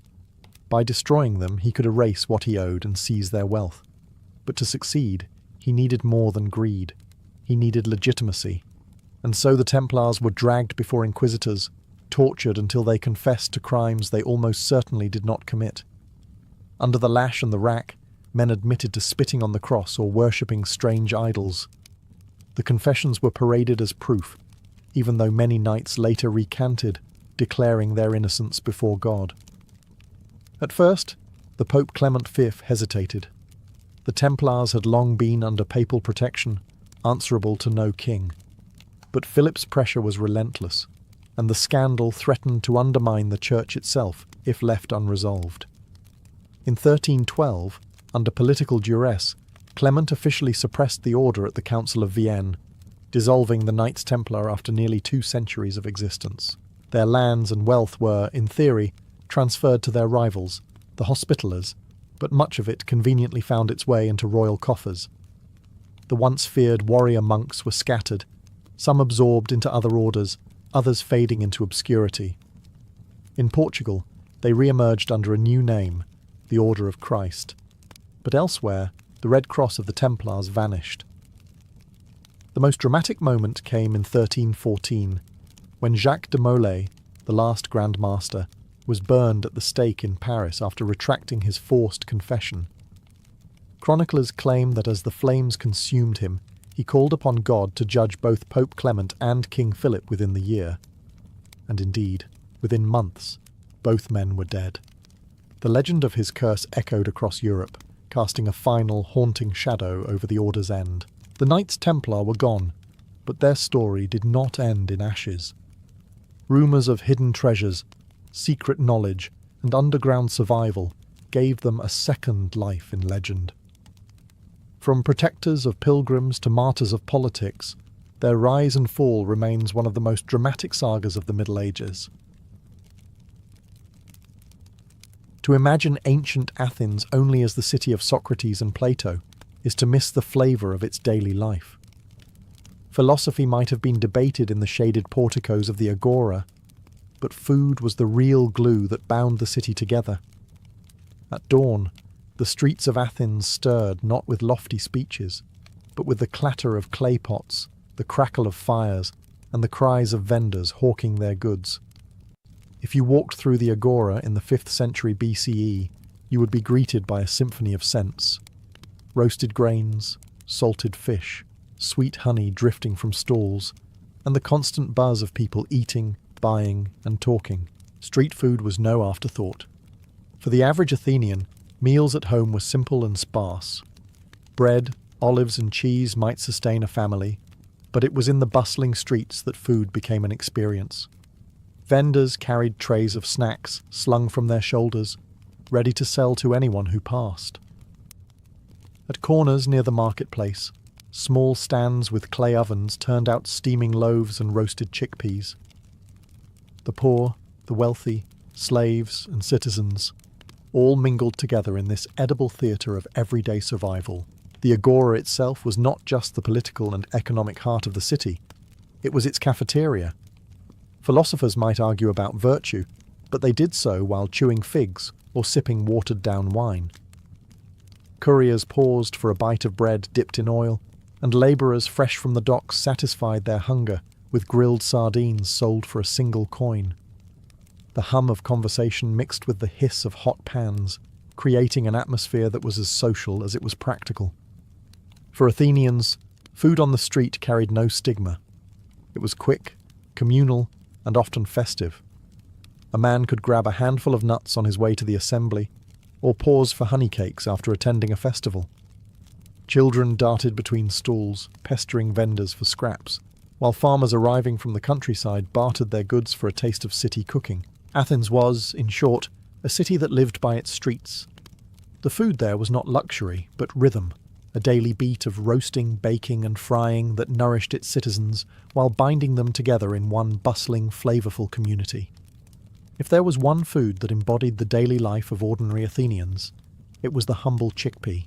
By destroying them, he could erase what he owed and seize their wealth. But to succeed, he needed more than greed. He needed legitimacy. And so the Templars were dragged before inquisitors, tortured until they confessed to crimes they almost certainly did not commit. Under the lash and the rack, men admitted to spitting on the cross or worshipping strange idols. The confessions were paraded as proof, even though many knights later recanted, declaring their innocence before God. At first, the Pope Clement V hesitated. The Templars had long been under papal protection, answerable to no king. But Philip's pressure was relentless, and the scandal threatened to undermine the Church itself if left unresolved. In 1312, under political duress, Clement officially suppressed the order at the Council of Vienne, dissolving the Knights Templar after nearly 2 centuries of existence. Their lands and wealth were, in theory, transferred to their rivals, the Hospitallers, but much of it conveniently found its way into royal coffers. The once feared warrior monks were scattered, some absorbed into other orders, others fading into obscurity. In Portugal, they re-emerged under a new name, the Order of Christ. But elsewhere, the Red Cross of the Templars vanished. The most dramatic moment came in 1314, when Jacques de Molay, the last Grand Master, was burned at the stake in Paris after retracting his forced confession. Chroniclers claim that as the flames consumed him, he called upon God to judge both Pope Clement and King Philip within the year. And indeed, within months, both men were dead. The legend of his curse echoed across Europe, casting a final, haunting shadow over the Order's end. The Knights Templar were gone, but their story did not end in ashes. Rumours of hidden treasures, secret knowledge, and underground survival gave them a second life in legend. From protectors of pilgrims to martyrs of politics, their rise and fall remains one of the most dramatic sagas of the Middle Ages. To imagine ancient Athens only as the city of Socrates and Plato is to miss the flavour of its daily life. Philosophy might have been debated in the shaded porticos of the Agora, but food was the real glue that bound the city together. At dawn, the streets of Athens stirred not with lofty speeches, but with the clatter of clay pots, the crackle of fires, and the cries of vendors hawking their goods. If you walked through the Agora in the 5th century BCE, you would be greeted by a symphony of scents. Roasted grains, salted fish, sweet honey drifting from stalls, and the constant buzz of people eating, buying, and talking. Street food was no afterthought. For the average Athenian, meals at home were simple and sparse. Bread, olives, and cheese might sustain a family, but it was in the bustling streets that food became an experience. Vendors carried trays of snacks slung from their shoulders, ready to sell to anyone who passed. At corners near the marketplace, small stands with clay ovens turned out steaming loaves and roasted chickpeas. The poor, the wealthy, slaves, and citizens all mingled together in this edible theatre of everyday survival. The Agora itself was not just the political and economic heart of the city, it was its cafeteria. Philosophers might argue about virtue, but they did so while chewing figs or sipping watered-down wine. Couriers paused for a bite of bread dipped in oil, and labourers fresh from the docks satisfied their hunger with grilled sardines sold for a single coin. The hum of conversation mixed with the hiss of hot pans, creating an atmosphere that was as social as it was practical. For Athenians, food on the street carried no stigma. It was quick, communal, and often festive. A man could grab a handful of nuts on his way to the assembly, or pause for honey cakes after attending a festival. Children darted between stalls, pestering vendors for scraps, while farmers arriving from the countryside bartered their goods for a taste of city cooking. Athens was, in short, a city that lived by its streets. The food there was not luxury, but rhythm, a daily beat of roasting, baking and frying that nourished its citizens while binding them together in one bustling, flavourful community. If there was one food that embodied the daily life of ordinary Athenians, it was the humble chickpea.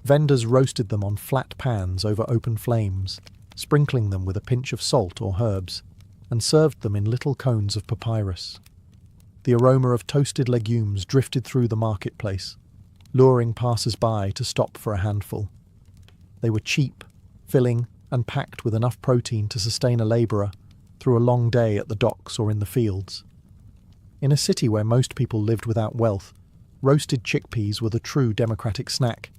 Vendors roasted them on flat pans over open flames, sprinkling them with a pinch of salt or herbs, and served them in little cones of papyrus. The aroma of toasted legumes drifted through the marketplace, luring passers-by to stop for a handful. They were cheap, filling, and packed with enough protein to sustain a labourer through a long day at the docks or in the fields. In a city where most people lived without wealth, roasted chickpeas were the true democratic snack,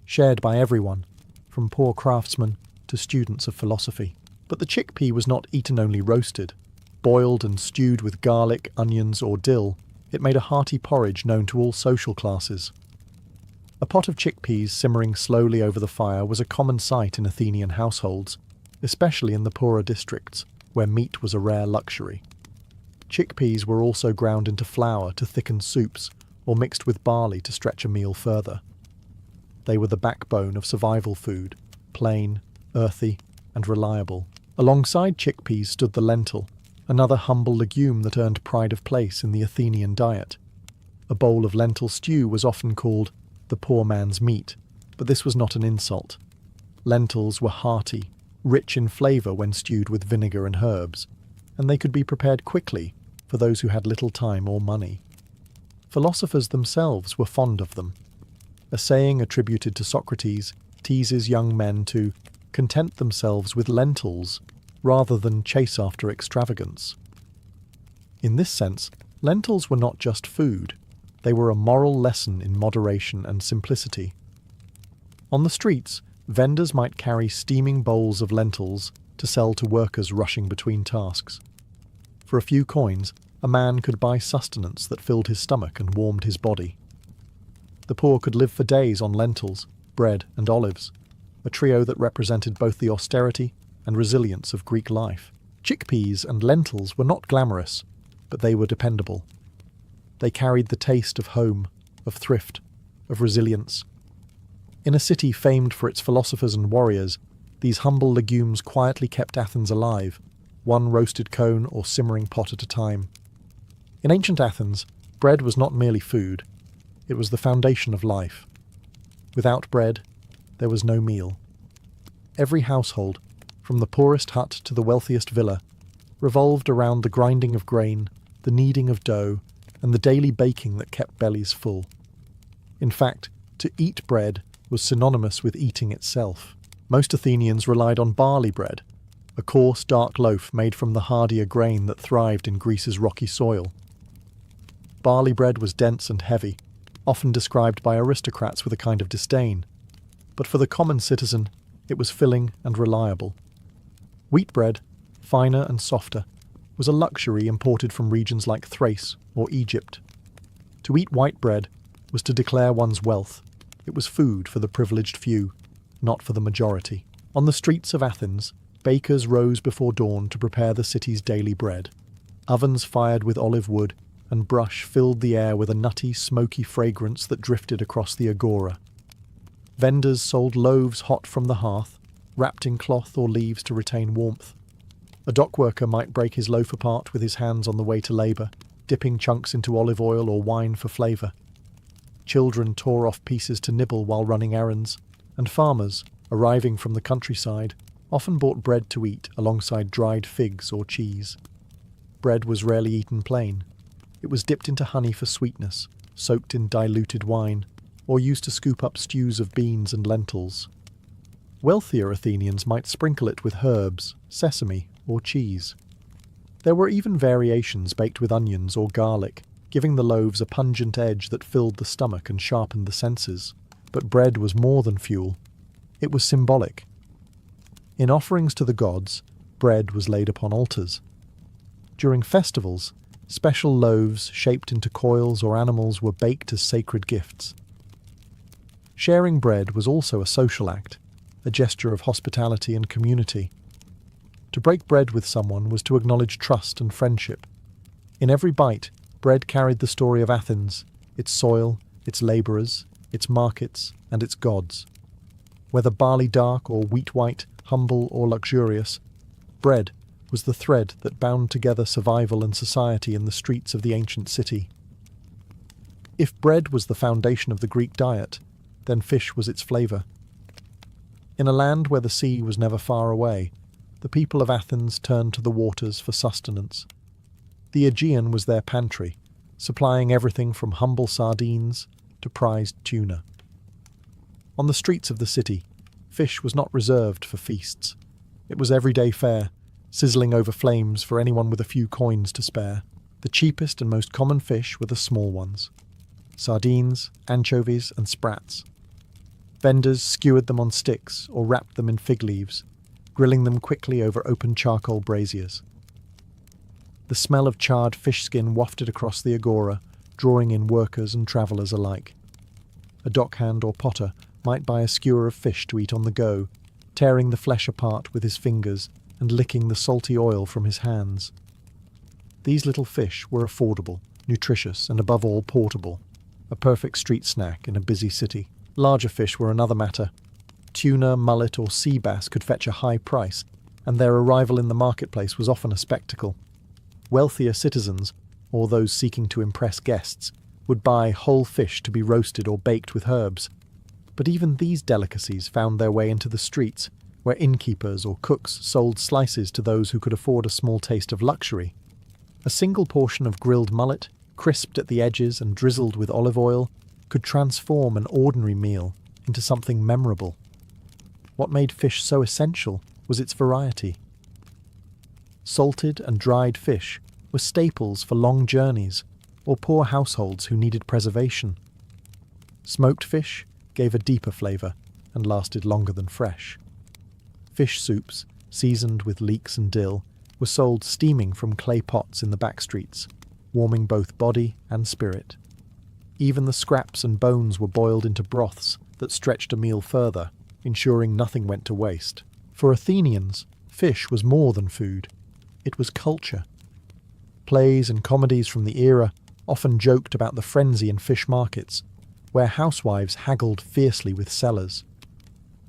shared by everyone, from poor craftsmen to students of philosophy. But the chickpea was not eaten only roasted. Boiled and stewed with garlic, onions or dill, it made a hearty porridge known to all social classes. A pot of chickpeas simmering slowly over the fire was a common sight in Athenian households, especially in the poorer districts, where meat was a rare luxury. Chickpeas were also ground into flour to thicken soups, or mixed with barley to stretch a meal further. They were the backbone of survival food, plain, earthy, and reliable. Alongside chickpeas stood the lentil, another humble legume that earned pride of place in the Athenian diet. A bowl of lentil stew was often called the poor man's meat, but this was not an insult. Lentils were hearty, rich in flavour when stewed with vinegar and herbs, and they could be prepared quickly for those who had little time or money. Philosophers themselves were fond of them. A saying attributed to Socrates teases young men to content themselves with lentils rather than chase after extravagance. In this sense, lentils were not just food, they were a moral lesson in moderation and simplicity. On the streets, vendors might carry steaming bowls of lentils to sell to workers rushing between tasks. For a few coins, a man could buy sustenance that filled his stomach and warmed his body. The poor could live for days on lentils, bread and olives, a trio that represented both the austerity and resilience of Greek life. Chickpeas and lentils were not glamorous, but they were dependable. They carried the taste of home, of thrift, of resilience. In a city famed for its philosophers and warriors, these humble legumes quietly kept Athens alive, one roasted cone or simmering pot at a time. In ancient Athens, bread was not merely food, it was the foundation of life. Without bread, there was no meal. Every household, from the poorest hut to the wealthiest villa, revolved around the grinding of grain, the kneading of dough, and the daily baking that kept bellies full. In fact, to eat bread was synonymous with eating itself. Most Athenians relied on barley bread, a coarse, dark loaf made from the hardier grain that thrived in Greece's rocky soil. Barley bread was dense and heavy, often described by aristocrats with a kind of disdain, but for the common citizen, it was filling and reliable. Wheat bread, finer and softer, was a luxury imported from regions like Thrace or Egypt. To eat white bread was to declare one's wealth. It was food for the privileged few, not for the majority. On the streets of Athens, bakers rose before dawn to prepare the city's daily bread. Ovens fired with olive wood and brush filled the air with a nutty, smoky fragrance that drifted across the agora. Vendors sold loaves hot from the hearth, wrapped in cloth or leaves to retain warmth. A dockworker might break his loaf apart with his hands on the way to labour, dipping chunks into olive oil or wine for flavour. Children tore off pieces to nibble while running errands, and farmers, arriving from the countryside, often bought bread to eat alongside dried figs or cheese. Bread was rarely eaten plain. It was dipped into honey for sweetness, soaked in diluted wine, or used to scoop up stews of beans and lentils. Wealthier Athenians might sprinkle it with herbs, sesame, or cheese. There were even variations baked with onions or garlic, giving the loaves a pungent edge that filled the stomach and sharpened the senses. But bread was more than fuel. It was symbolic. In offerings to the gods, bread was laid upon altars. During festivals, special loaves shaped into coils or animals were baked as sacred gifts. Sharing bread was also a social act, a gesture of hospitality and community. To break bread with someone was to acknowledge trust and friendship. In every bite, bread carried the story of Athens, its soil, its labourers, its markets, and its gods. Whether barley dark or wheat white, humble or luxurious, bread was the thread that bound together survival and society in the streets of the ancient city. If bread was the foundation of the Greek diet, then fish was its flavour. In a land where the sea was never far away, the people of Athens turned to the waters for sustenance. The Aegean was their pantry, supplying everything from humble sardines to prized tuna. On the streets of the city, fish was not reserved for feasts. It was everyday fare, sizzling over flames for anyone with a few coins to spare. The cheapest and most common fish were the small ones: sardines, anchovies, and sprats. Vendors skewered them on sticks or wrapped them in fig leaves, grilling them quickly over open charcoal braziers. The smell of charred fish skin wafted across the agora, drawing in workers and travellers alike. A dockhand or potter might buy a skewer of fish to eat on the go, tearing the flesh apart with his fingers and licking the salty oil from his hands. These little fish were affordable, nutritious, and above all portable, a perfect street snack in a busy city. Larger fish were another matter. Tuna, mullet, or sea bass could fetch a high price, and their arrival in the marketplace was often a spectacle. Wealthier citizens, or those seeking to impress guests, would buy whole fish to be roasted or baked with herbs. But even these delicacies found their way into the streets, where innkeepers or cooks sold slices to those who could afford a small taste of luxury. A single portion of grilled mullet, crisped at the edges and drizzled with olive oil, could transform an ordinary meal into something memorable. What made fish so essential was its variety. Salted and dried fish were staples for long journeys or poor households who needed preservation. Smoked fish gave a deeper flavour and lasted longer than fresh. Fish soups, seasoned with leeks and dill, were sold steaming from clay pots in the back streets, warming both body and spirit. Even the scraps and bones were boiled into broths that stretched a meal further, ensuring nothing went to waste. For Athenians, fish was more than food. It was culture. Plays and comedies from the era often joked about the frenzy in fish markets, where housewives haggled fiercely with sellers.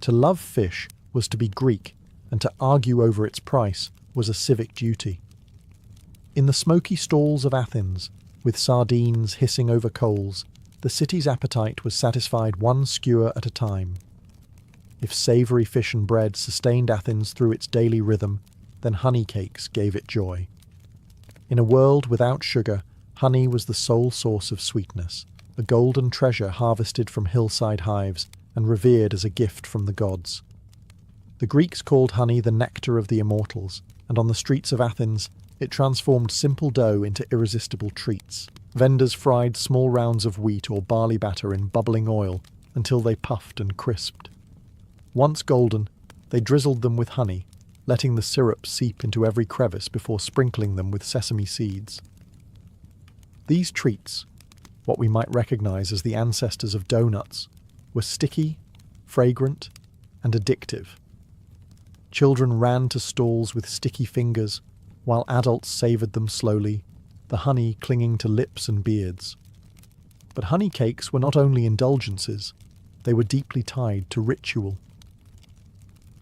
To love fish was to be Greek, and to argue over its price was a civic duty. In the smoky stalls of Athens, with sardines hissing over coals, the city's appetite was satisfied one skewer at a time. If savoury fish and bread sustained Athens through its daily rhythm, then honey cakes gave it joy. In a world without sugar, honey was the sole source of sweetness, a golden treasure harvested from hillside hives and revered as a gift from the gods. The Greeks called honey the nectar of the immortals, and on the streets of Athens, it transformed simple dough into irresistible treats. Vendors fried small rounds of wheat or barley batter in bubbling oil until they puffed and crisped. Once golden, they drizzled them with honey, letting the syrup seep into every crevice before sprinkling them with sesame seeds. These treats, what we might recognize as the ancestors of doughnuts, were sticky, fragrant, and addictive. Children ran to stalls with sticky fingers, while adults savoured them slowly, the honey clinging to lips and beards. But honey cakes were not only indulgences, they were deeply tied to ritual.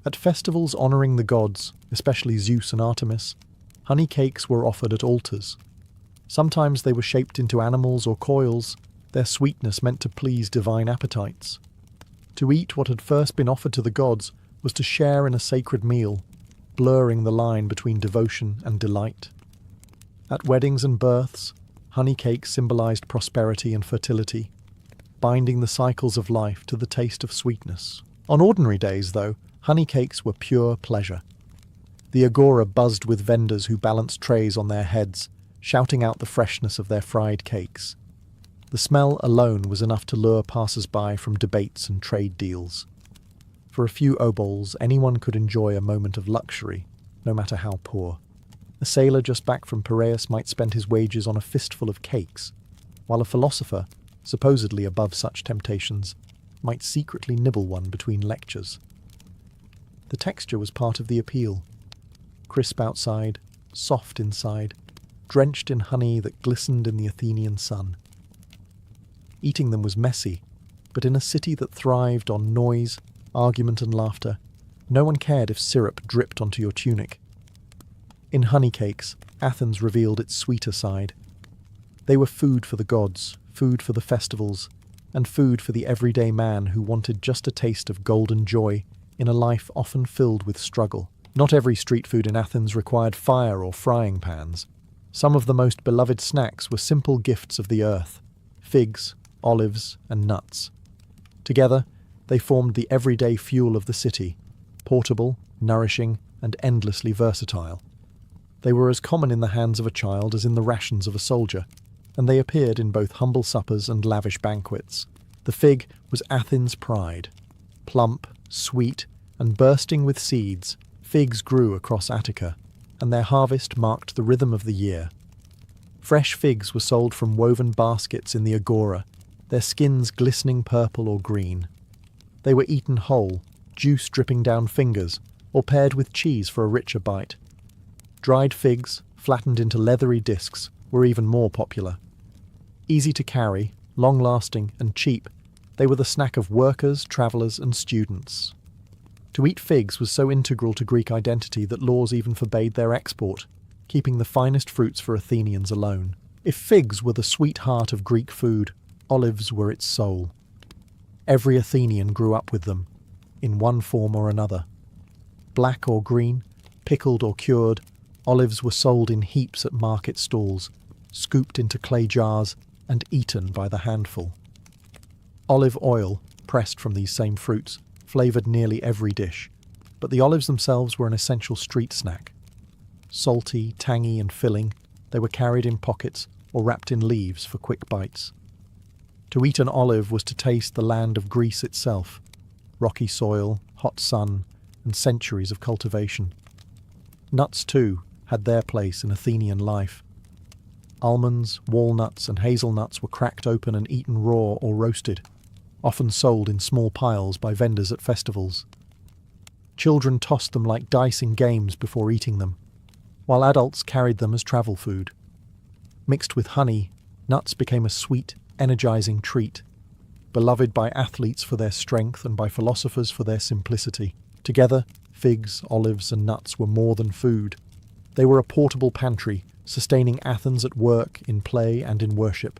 At festivals honouring the gods, especially Zeus and Artemis, honey cakes were offered at altars. Sometimes they were shaped into animals or coils, their sweetness meant to please divine appetites. To eat what had first been offered to the gods was to share in a sacred meal, blurring the line between devotion and delight. At weddings and births, honey cakes symbolized prosperity and fertility, binding the cycles of life to the taste of sweetness. On ordinary days, though, honey cakes were pure pleasure. The agora buzzed with vendors who balanced trays on their heads, shouting out the freshness of their fried cakes. The smell alone was enough to lure passers-by from debates and trade deals. For a few obols, anyone could enjoy a moment of luxury, no matter how poor. A sailor just back from Piraeus might spend his wages on a fistful of cakes, while a philosopher, supposedly above such temptations, might secretly nibble one between lectures. The texture was part of the appeal. Crisp outside, soft inside, drenched in honey that glistened in the Athenian sun. Eating them was messy, but in a city that thrived on noise, argument and laughter, no one cared if syrup dripped onto your tunic. In honeycakes, Athens revealed its sweeter side. They were food for the gods, food for the festivals, and food for the everyday man who wanted just a taste of golden joy in a life often filled with struggle. Not every street food in Athens required fire or frying pans. Some of the most beloved snacks were simple gifts of the earth: figs, olives, and nuts. Together, they formed the everyday fuel of the city, portable, nourishing, and endlessly versatile. They were as common in the hands of a child as in the rations of a soldier, and they appeared in both humble suppers and lavish banquets. The fig was Athens' pride. Plump, sweet, and bursting with seeds, figs grew across Attica, and their harvest marked the rhythm of the year. Fresh figs were sold from woven baskets in the agora, their skins glistening purple or green. They were eaten whole, juice dripping down fingers, or paired with cheese for a richer bite. Dried figs, flattened into leathery discs, were even more popular. Easy to carry, long-lasting, and cheap, they were the snack of workers, travellers, and students. To eat figs was so integral to Greek identity that laws even forbade their export, keeping the finest fruits for Athenians alone. If figs were the sweetheart of Greek food, olives were its soul. Every Athenian grew up with them, in one form or another. Black or green, pickled or cured, olives were sold in heaps at market stalls, scooped into clay jars and eaten by the handful. Olive oil, pressed from these same fruits, flavoured nearly every dish, but the olives themselves were an essential street snack. Salty, tangy and filling, they were carried in pockets or wrapped in leaves for quick bites. To eat an olive was to taste the land of Greece itself: rocky soil, hot sun, and centuries of cultivation. Nuts, too, had their place in Athenian life. Almonds, walnuts, and hazelnuts were cracked open and eaten raw or roasted, often sold in small piles by vendors at festivals. Children tossed them like dice in games before eating them, while adults carried them as travel food. Mixed with honey, nuts became a sweet, energizing treat, beloved by athletes for their strength and by philosophers for their simplicity. Together, figs, olives, and nuts were more than food. They were a portable pantry, sustaining Athens at work, in play, and in worship.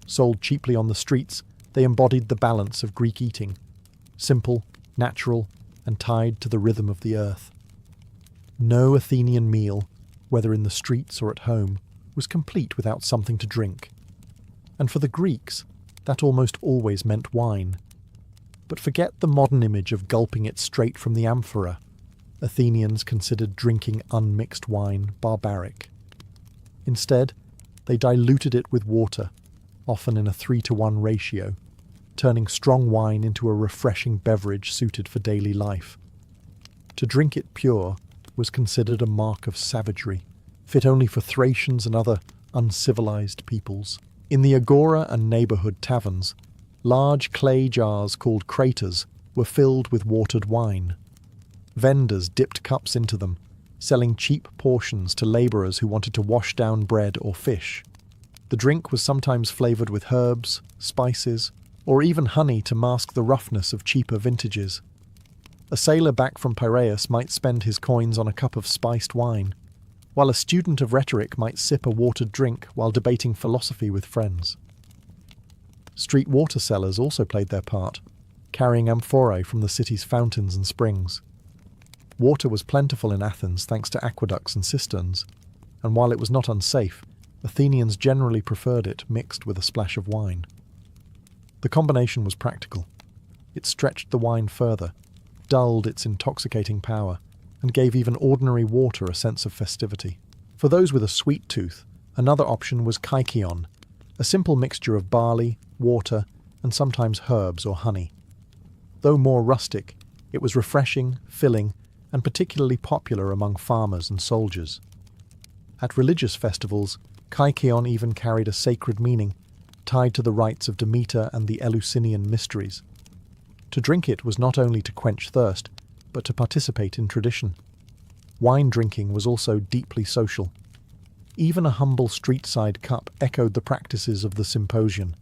Sold cheaply on the streets, they embodied the balance of Greek eating: simple, natural, and tied to the rhythm of the earth. No Athenian meal, whether in the streets or at home, was complete without something to drink. And for the Greeks, that almost always meant wine. But forget the modern image of gulping it straight from the amphora. Athenians considered drinking unmixed wine barbaric. Instead, they diluted it with water, often in a 3-to-1 ratio, turning strong wine into a refreshing beverage suited for daily life. To drink it pure was considered a mark of savagery, fit only for Thracians and other uncivilized peoples. In the agora and neighbourhood taverns, large clay jars called craters were filled with watered wine. Vendors dipped cups into them, selling cheap portions to labourers who wanted to wash down bread or fish. The drink was sometimes flavoured with herbs, spices, or even honey to mask the roughness of cheaper vintages. A sailor back from Piraeus might spend his coins on a cup of spiced wine, while a student of rhetoric might sip a watered drink while debating philosophy with friends. Street water sellers also played their part, carrying amphorae from the city's fountains and springs. Water was plentiful in Athens thanks to aqueducts and cisterns, and while it was not unsafe, Athenians generally preferred it mixed with a splash of wine. The combination was practical. It stretched the wine further, dulled its intoxicating power, and gave even ordinary water a sense of festivity. For those with a sweet tooth, another option was kykeon, a simple mixture of barley, water, and sometimes herbs or honey. Though more rustic, it was refreshing, filling, and particularly popular among farmers and soldiers. At religious festivals, kykeon even carried a sacred meaning, tied to the rites of Demeter and the Eleusinian mysteries. To drink it was not only to quench thirst, but to participate in tradition. Wine drinking was also deeply social. Even a humble street-side cup echoed the practices of the symposium,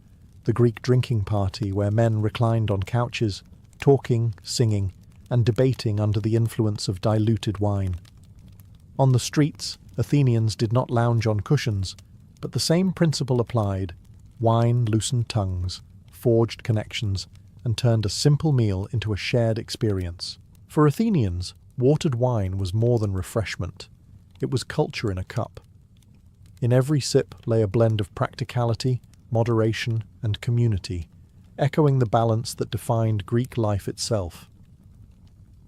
the Greek drinking party where men reclined on couches, talking, singing, and debating under the influence of diluted wine. On the streets, Athenians did not lounge on cushions, but the same principle applied. Wine loosened tongues, forged connections, and turned a simple meal into a shared experience. For Athenians, watered wine was more than refreshment. It was culture in a cup. In every sip lay a blend of practicality, moderation, and community, echoing the balance that defined Greek life itself.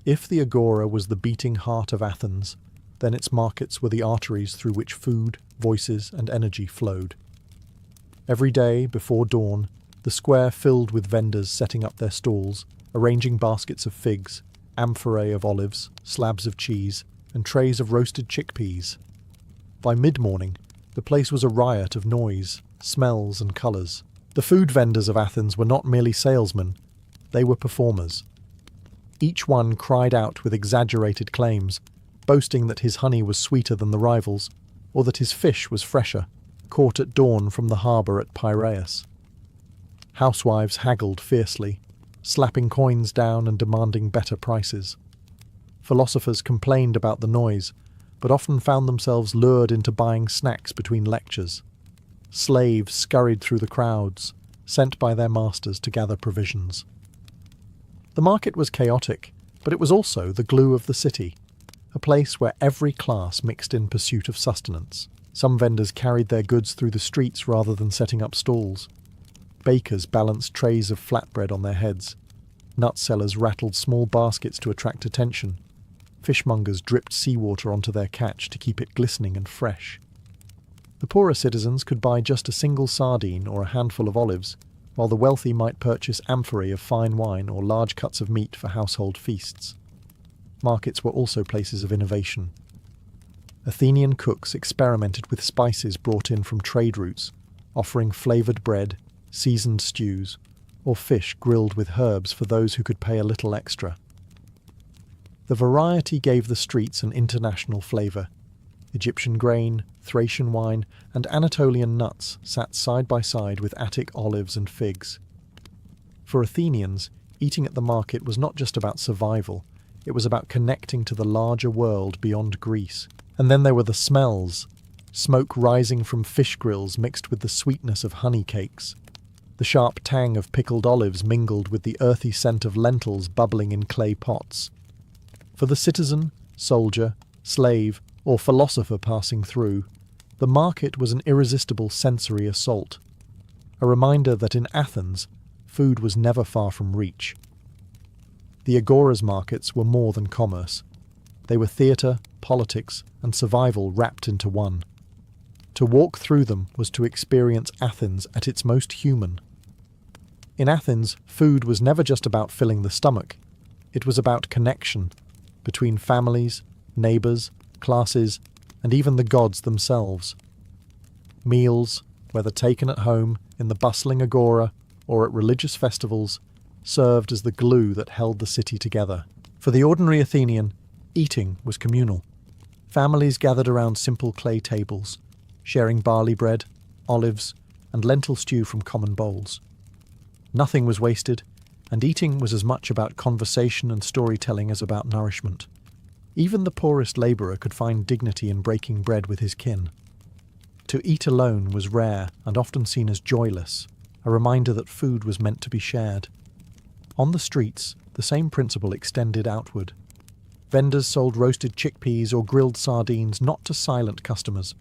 If the agora was the beating heart of Athens, then its markets were the arteries through which food, voices, and energy flowed. Every day, before dawn, the square filled with vendors setting up their stalls, arranging baskets of figs, amphorae of olives, slabs of cheese, and trays of roasted chickpeas. By mid-morning, the place was a riot of noise, smells, and colours. The food vendors of Athens were not merely salesmen, they were performers. Each one cried out with exaggerated claims, boasting that his honey was sweeter than the rivals, or that his fish was fresher, caught at dawn from the harbour at Piraeus. Housewives haggled fiercely, slapping coins down and demanding better prices. Philosophers complained about the noise, but often found themselves lured into buying snacks between lectures. Slaves scurried through the crowds, sent by their masters to gather provisions. The market was chaotic, but it was also the glue of the city, a place where every class mixed in pursuit of sustenance. Some vendors carried their goods through the streets rather than setting up stalls. Bakers balanced trays of flatbread on their heads. Nut sellers rattled small baskets to attract attention. Fishmongers dripped seawater onto their catch to keep it glistening and fresh. The poorer citizens could buy just a single sardine or a handful of olives, while the wealthy might purchase amphorae of fine wine or large cuts of meat for household feasts. Markets were also places of innovation. Athenian cooks experimented with spices brought in from trade routes, offering flavoured bread, seasoned stews, or fish grilled with herbs for those who could pay a little extra. The variety gave the streets an international flavour. Egyptian grain, Thracian wine, and Anatolian nuts sat side by side with Attic olives and figs. For Athenians, eating at the market was not just about survival, it was about connecting to the larger world beyond Greece. And then there were the smells, smoke rising from fish grills mixed with the sweetness of honey cakes. The sharp tang of pickled olives mingled with the earthy scent of lentils bubbling in clay pots. For the citizen, soldier, slave, or philosopher passing through, the market was an irresistible sensory assault, a reminder that in Athens, food was never far from reach. The agora's markets were more than commerce. They were theatre, politics, and survival wrapped into one. To walk through them was to experience Athens at its most human. In Athens, food was never just about filling the stomach. It was about connection between families, neighbours, classes, and even the gods themselves. Meals, whether taken at home, in the bustling agora, or at religious festivals, served as the glue that held the city together. For the ordinary Athenian, eating was communal. Families gathered around simple clay tables, sharing barley bread, olives, and lentil stew from common bowls. Nothing was wasted, and eating was as much about conversation and storytelling as about nourishment. Even the poorest labourer could find dignity in breaking bread with his kin. To eat alone was rare and often seen as joyless, a reminder that food was meant to be shared. On the streets, the same principle extended outward. Vendors sold roasted chickpeas or grilled sardines not to silent customers,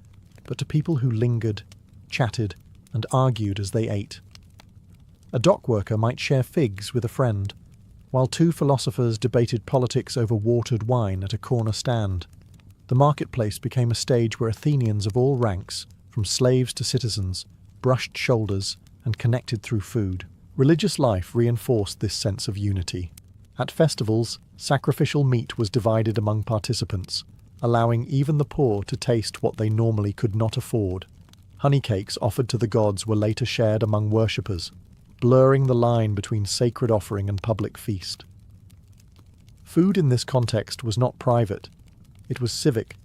but to people who lingered, chatted, and argued as they ate. A dock worker might share figs with a friend, while two philosophers debated politics over watered wine at a corner stand. The marketplace became a stage where Athenians of all ranks, from slaves to citizens, brushed shoulders and connected through food. Religious life reinforced this sense of unity. At festivals, sacrificial meat was divided among participants, allowing even the poor to taste what they normally could not afford. Honey cakes offered to the gods were later shared among worshippers, blurring the line between sacred offering and public feast. Food in this context was not private, it was civic,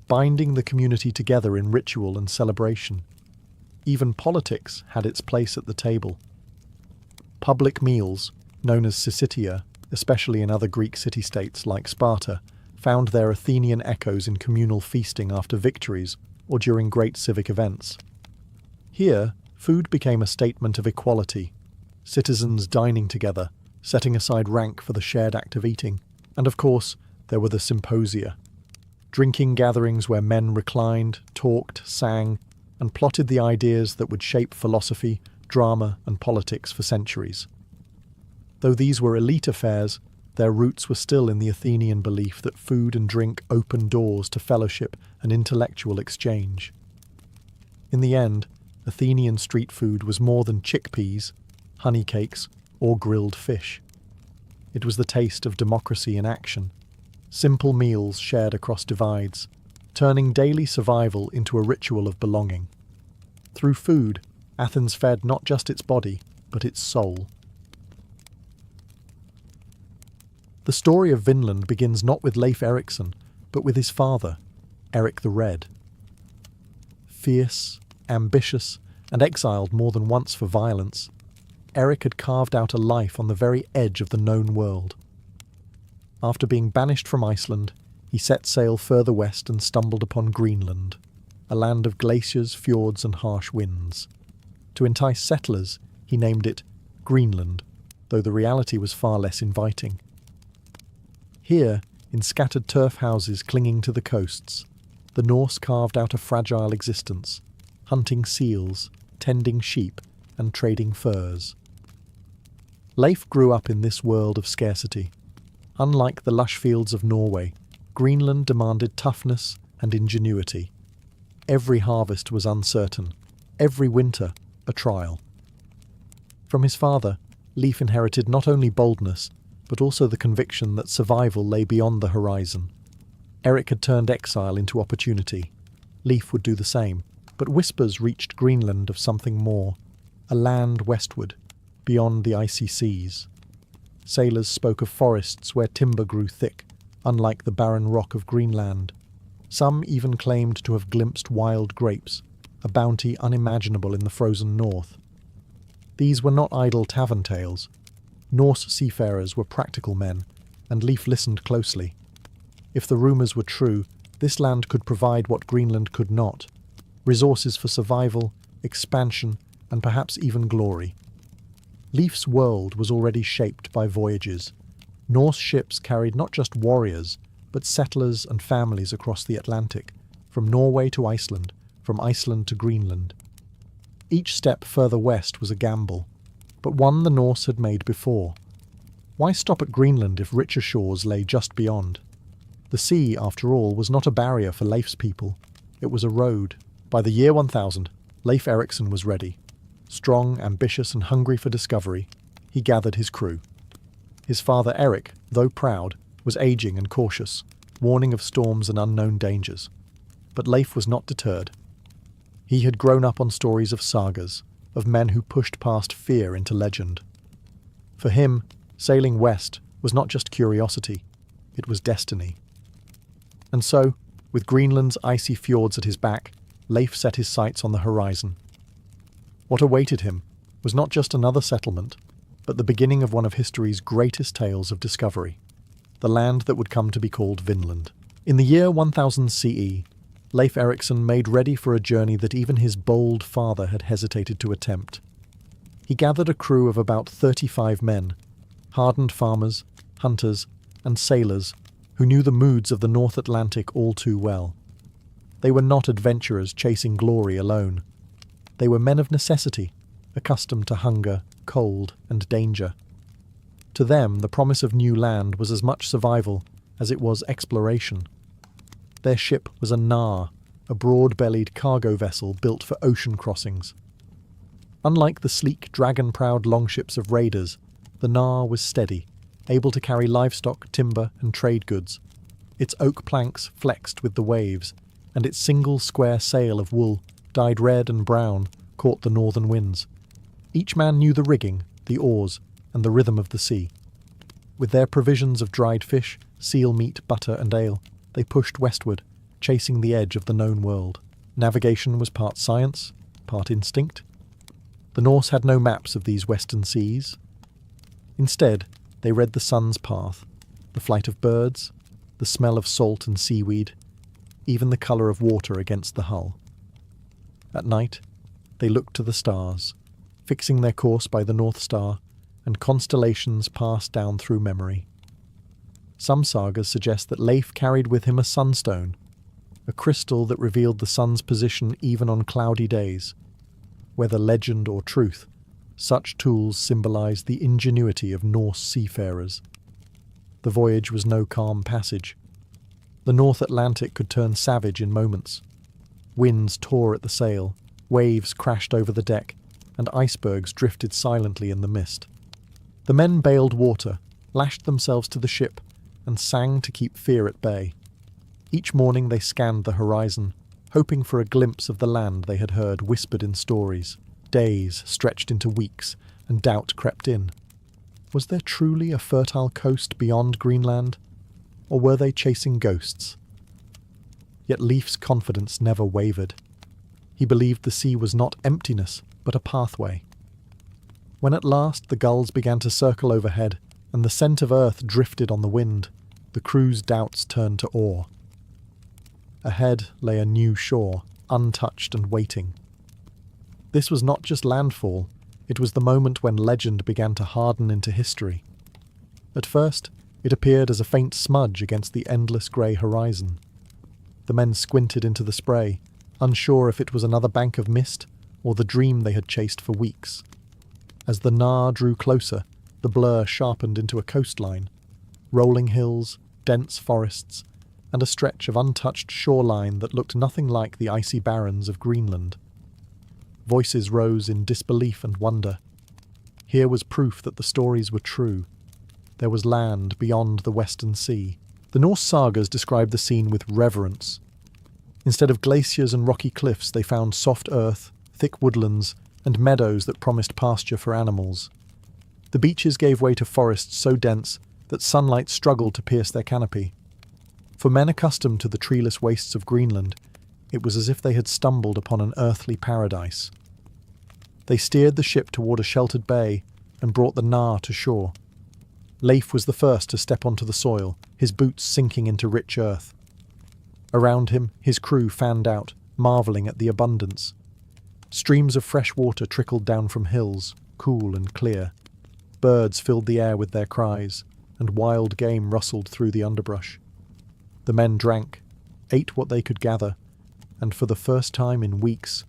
binding the community together in ritual and celebration. Even politics had its place at the table. Public meals, known as syssitia, especially in other Greek city-states like Sparta, found their Athenian echoes in communal feasting after victories or during great civic events. Here, food became a statement of equality, citizens dining together, setting aside rank for the shared act of eating. And of course, there were the symposia, drinking gatherings where men reclined, talked, sang, and plotted the ideas that would shape philosophy, drama, and politics for centuries. Though these were elite affairs, their roots were still in the Athenian belief that food and drink opened doors to fellowship and intellectual exchange. In the end, Athenian street food was more than chickpeas, honey cakes, or grilled fish. It was the taste of democracy in action, simple meals shared across divides, turning daily survival into a ritual of belonging. Through food, Athens fed not just its body, but its soul. The story of Vinland begins not with Leif Erikson, but with his father, Eric the Red. Fierce, ambitious, and exiled more than once for violence, Eric had carved out a life on the very edge of the known world. After being banished from Iceland, he set sail further west and stumbled upon Greenland, a land of glaciers, fjords, and harsh winds. To entice settlers, he named it Greenland, though the reality was far less inviting. Here, in scattered turf houses clinging to the coasts, the Norse carved out a fragile existence, hunting seals, tending sheep, and trading furs. Leif grew up in this world of scarcity. Unlike the lush fields of Norway, Greenland demanded toughness and ingenuity. Every harvest was uncertain, every winter a trial. From his father, Leif inherited not only boldness, but also the conviction that survival lay beyond the horizon. Eric had turned exile into opportunity. Leif would do the same, but whispers reached Greenland of something more, a land westward, beyond the icy seas. Sailors spoke of forests where timber grew thick, unlike the barren rock of Greenland. Some even claimed to have glimpsed wild grapes, a bounty unimaginable in the frozen north. These were not idle tavern tales. Norse seafarers were practical men, and Leif listened closely. If the rumours were true, this land could provide what Greenland could not: resources for survival, expansion, and perhaps even glory. Leif's world was already shaped by voyages. Norse ships carried not just warriors, but settlers and families across the Atlantic, from Norway to Iceland, from Iceland to Greenland. Each step further west was a gamble, but one the Norse had made before. Why stop at Greenland if richer shores lay just beyond? The sea, after all, was not a barrier for Leif's people. It was a road. By the year 1000, Leif Erikson was ready. Strong, ambitious, and hungry for discovery, he gathered his crew. His father Eric, though proud, was aging and cautious, warning of storms and unknown dangers. But Leif was not deterred. He had grown up on stories of sagas, of men who pushed past fear into legend. For him, sailing west was not just curiosity, it was destiny. And so, with Greenland's icy fjords at his back, Leif set his sights on the horizon. What awaited him was not just another settlement, but the beginning of one of history's greatest tales of discovery, the land that would come to be called Vinland. In the year 1000 CE, Leif Erikson made ready for a journey that even his bold father had hesitated to attempt. He gathered a crew of about 35 men, hardened farmers, hunters, and sailors who knew the moods of the North Atlantic all too well. They were not adventurers chasing glory alone. They were men of necessity, accustomed to hunger, cold, and danger. To them, the promise of new land was as much survival as it was exploration. Their ship was a nar, a broad-bellied cargo vessel built for ocean crossings. Unlike the sleek, dragon-prowed longships of raiders, the nar was steady, able to carry livestock, timber, and trade goods. Its oak planks flexed with the waves, and its single square sail of wool, dyed red and brown, caught the northern winds. Each man knew the rigging, the oars, and the rhythm of the sea. With their provisions of dried fish, seal meat, butter, and ale, they pushed westward, chasing the edge of the known world. Navigation was part science, part instinct. The Norse had no maps of these western seas, Instead, they read the sun's path, the flight of birds, the smell of salt and seaweed, even the colour of water against the hull. At night, they looked to the stars, fixing their course by the North Star, and constellations passed down through memory. Some sagas suggest that Leif carried with him a sunstone, a crystal that revealed the sun's position even on cloudy days. Whether legend or truth, such tools symbolized the ingenuity of Norse seafarers. The voyage was no calm passage. The North Atlantic could turn savage in moments. Winds tore at the sail, waves crashed over the deck, and icebergs drifted silently in the mist. The men bailed water, lashed themselves to the ship, and sang to keep fear at bay. Each morning they scanned the horizon, hoping for a glimpse of the land they had heard whispered in stories. Days stretched into weeks, and doubt crept in. Was there truly a fertile coast beyond Greenland, or were they chasing ghosts? Yet Leif's confidence never wavered. He believed the sea was not emptiness, but a pathway. When at last the gulls began to circle overhead, and the scent of earth drifted on the wind, the crew's doubts turned to awe. Ahead lay a new shore, untouched and waiting. This was not just landfall, it was the moment when legend began to harden into history. At first, it appeared as a faint smudge against the endless grey horizon. The men squinted into the spray, unsure if it was another bank of mist or the dream they had chased for weeks. As the Nar drew closer, the blur sharpened into a coastline, rolling hills, dense forests, and a stretch of untouched shoreline that looked nothing like the icy barrens of Greenland. Voices rose in disbelief and wonder. Here was proof that the stories were true. There was land beyond the Western Sea. The Norse sagas described the scene with reverence. Instead of glaciers and rocky cliffs, they found soft earth, thick woodlands, and meadows that promised pasture for animals. The beaches gave way to forests so dense that sunlight struggled to pierce their canopy. For men accustomed to the treeless wastes of Greenland, it was as if they had stumbled upon an earthly paradise. They steered the ship toward a sheltered bay and brought the Nar to shore. Leif was the first to step onto the soil, his boots sinking into rich earth. Around him, his crew fanned out, marvelling at the abundance. Streams of fresh water trickled down from hills, cool and clear. Birds filled the air with their cries, and wild game rustled through the underbrush. The men drank, ate what they could gather, and for the first time in weeks,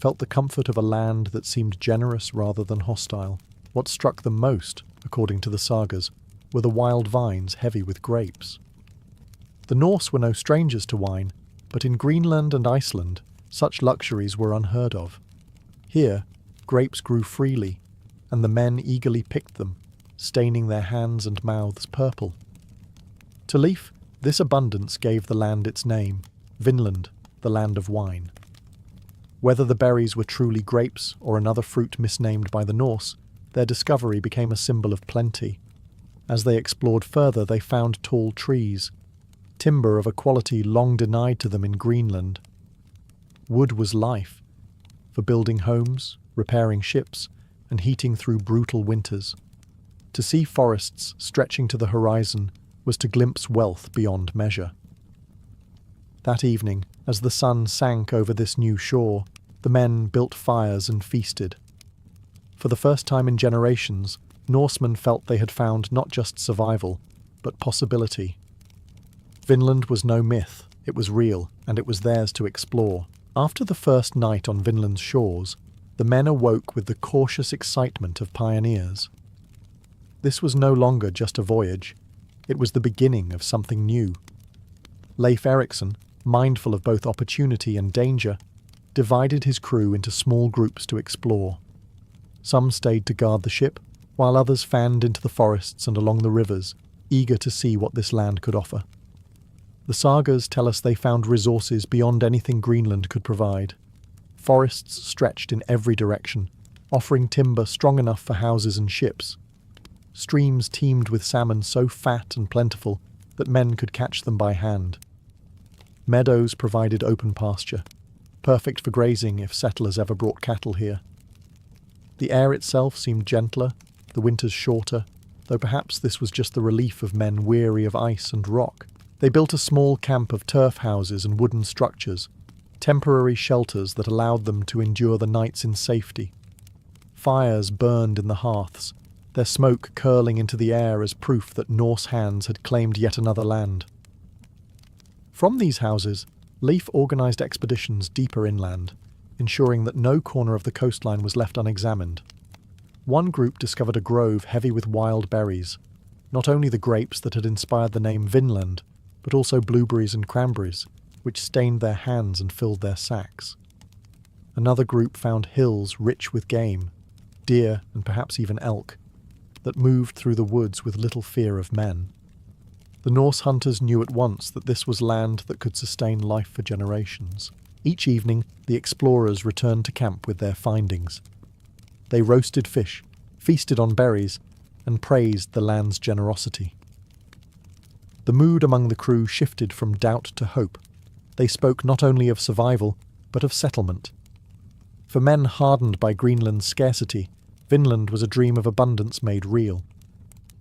felt the comfort of a land that seemed generous rather than hostile. What struck them most, according to the sagas, were the wild vines heavy with grapes. The Norse were no strangers to wine, but in Greenland and Iceland, such luxuries were unheard of. Here, grapes grew freely, and the men eagerly picked them, staining their hands and mouths purple. To Leif, this abundance gave the land its name, Vinland, the land of wine. Whether the berries were truly grapes or another fruit misnamed by the Norse, their discovery became a symbol of plenty. As they explored further, they found tall trees, timber of a quality long denied to them in Greenland. Wood was life, for building homes, repairing ships, and heating through brutal winters. To see forests stretching to the horizon was to glimpse wealth beyond measure. That evening, as the sun sank over this new shore, the men built fires and feasted. For the first time in generations, Norsemen felt they had found not just survival, but possibility. Vinland was no myth, it was real, and it was theirs to explore. After the first night on Vinland's shores, the men awoke with the cautious excitement of pioneers. This was no longer just a voyage, it was the beginning of something new. Leif Erikson, mindful of both opportunity and danger, divided his crew into small groups to explore. Some stayed to guard the ship, while others fanned into the forests and along the rivers, eager to see what this land could offer. The sagas tell us they found resources beyond anything Greenland could provide. Forests stretched in every direction, offering timber strong enough for houses and ships. Streams teemed with salmon so fat and plentiful that men could catch them by hand. Meadows provided open pasture, perfect for grazing if settlers ever brought cattle here. The air itself seemed gentler, the winters shorter, though perhaps this was just the relief of men weary of ice and rock. They built a small camp of turf houses and wooden structures, temporary shelters that allowed them to endure the nights in safety. Fires burned in the hearths, their smoke curling into the air as proof that Norse hands had claimed yet another land. From these houses, Leif organised expeditions deeper inland, ensuring that no corner of the coastline was left unexamined. One group discovered a grove heavy with wild berries, not only the grapes that had inspired the name Vinland, but also blueberries and cranberries, which stained their hands and filled their sacks. Another group found hills rich with game, deer and perhaps even elk, that moved through the woods with little fear of men. The Norse hunters knew at once that this was land that could sustain life for generations. Each evening, the explorers returned to camp with their findings. They roasted fish, feasted on berries, and praised the land's generosity. The mood among the crew shifted from doubt to hope. They spoke not only of survival, but of settlement. For men hardened by Greenland's scarcity, Vinland was a dream of abundance made real.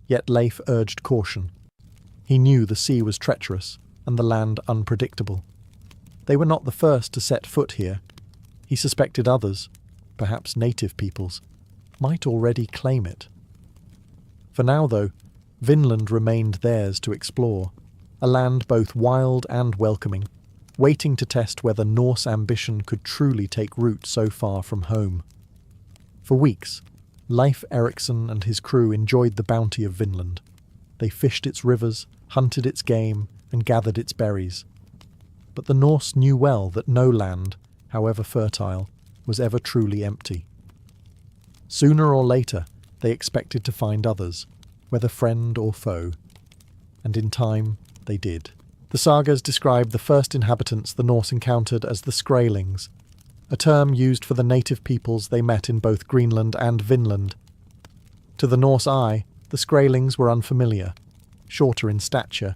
Yet Leif urged caution. He knew the sea was treacherous and the land unpredictable. They were not the first to set foot here. He suspected others, perhaps native peoples, might already claim it. For now, though, Vinland remained theirs to explore, a land both wild and welcoming, waiting to test whether Norse ambition could truly take root so far from home. For weeks, Leif Erikson and his crew enjoyed the bounty of Vinland. They fished its rivers, hunted its game, and gathered its berries. But the Norse knew well that no land, however fertile, was ever truly empty. Sooner or later, they expected to find others, whether friend or foe. And in time, they did. The sagas describe the first inhabitants the Norse encountered as the Skraelings, a term used for the native peoples they met in both Greenland and Vinland. To the Norse eye, the Skraelings were unfamiliar, shorter in stature,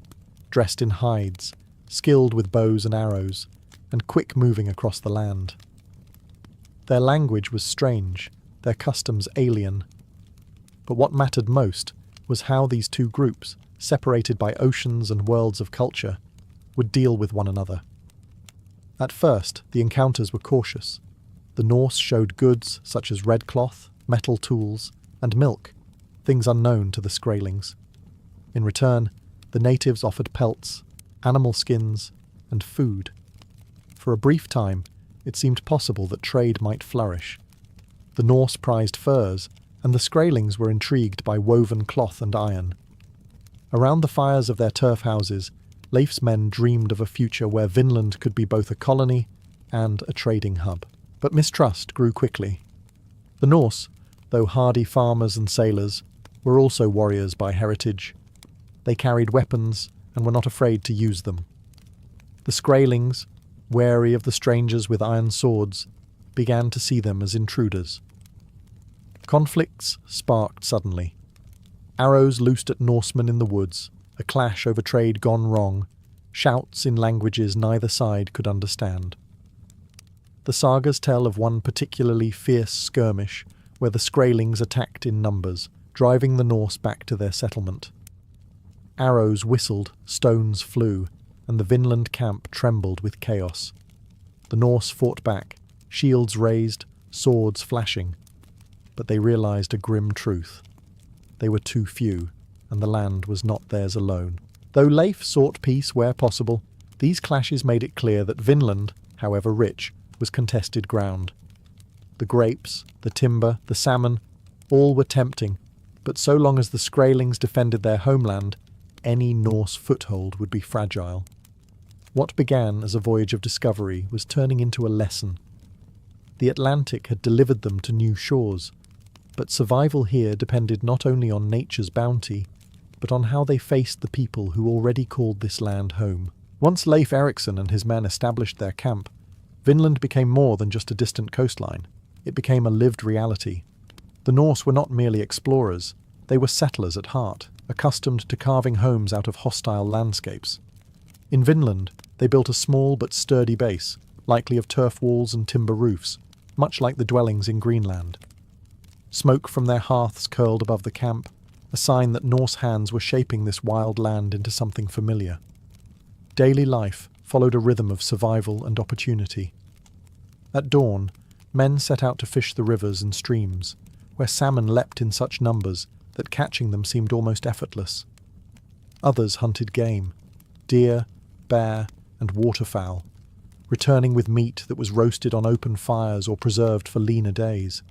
dressed in hides, skilled with bows and arrows, and quick-moving across the land. Their language was strange, their customs alien. But what mattered most was how these two groups, separated by oceans and worlds of culture, would deal with one another. At first, the encounters were cautious. The Norse showed goods such as red cloth, metal tools, and milk, things unknown to the Skraelings. In return, the natives offered pelts, animal skins, and food. For a brief time, it seemed possible that trade might flourish. The Norse prized furs, and the Skraelings were intrigued by woven cloth and iron. Around the fires of their turf houses, Leif's men dreamed of a future where Vinland could be both a colony and a trading hub. But mistrust grew quickly. The Norse, though hardy farmers and sailors, were also warriors by heritage. They carried weapons and were not afraid to use them. The Skraelings, wary of the strangers with iron swords, began to see them as intruders. Conflicts sparked suddenly. Arrows loosed at Norsemen in the woods, a clash over trade gone wrong, shouts in languages neither side could understand. The sagas tell of one particularly fierce skirmish where the Skraelings attacked in numbers, driving the Norse back to their settlement. Arrows whistled, stones flew, and the Vinland camp trembled with chaos. The Norse fought back, shields raised, swords flashing. But they realized a grim truth. They were too few, and the land was not theirs alone. Though Leif sought peace where possible, these clashes made it clear that Vinland, however rich, was contested ground. The grapes, the timber, the salmon, all were tempting, but so long as the Skraelings defended their homeland, any Norse foothold would be fragile. What began as a voyage of discovery was turning into a lesson. The Atlantic had delivered them to new shores, but survival here depended not only on nature's bounty, but on how they faced the people who already called this land home. Once Leif Erikson and his men established their camp, Vinland became more than just a distant coastline. It became a lived reality. The Norse were not merely explorers, they were settlers at heart, accustomed to carving homes out of hostile landscapes. In Vinland, they built a small but sturdy base, likely of turf walls and timber roofs, much like the dwellings in Greenland. Smoke from their hearths curled above the camp, a sign that Norse hands were shaping this wild land into something familiar. Daily life followed a rhythm of survival and opportunity. At dawn, men set out to fish the rivers and streams, where salmon leapt in such numbers that catching them seemed almost effortless. Others hunted game, deer, bear, and waterfowl, returning with meat that was roasted on open fires or preserved for leaner days.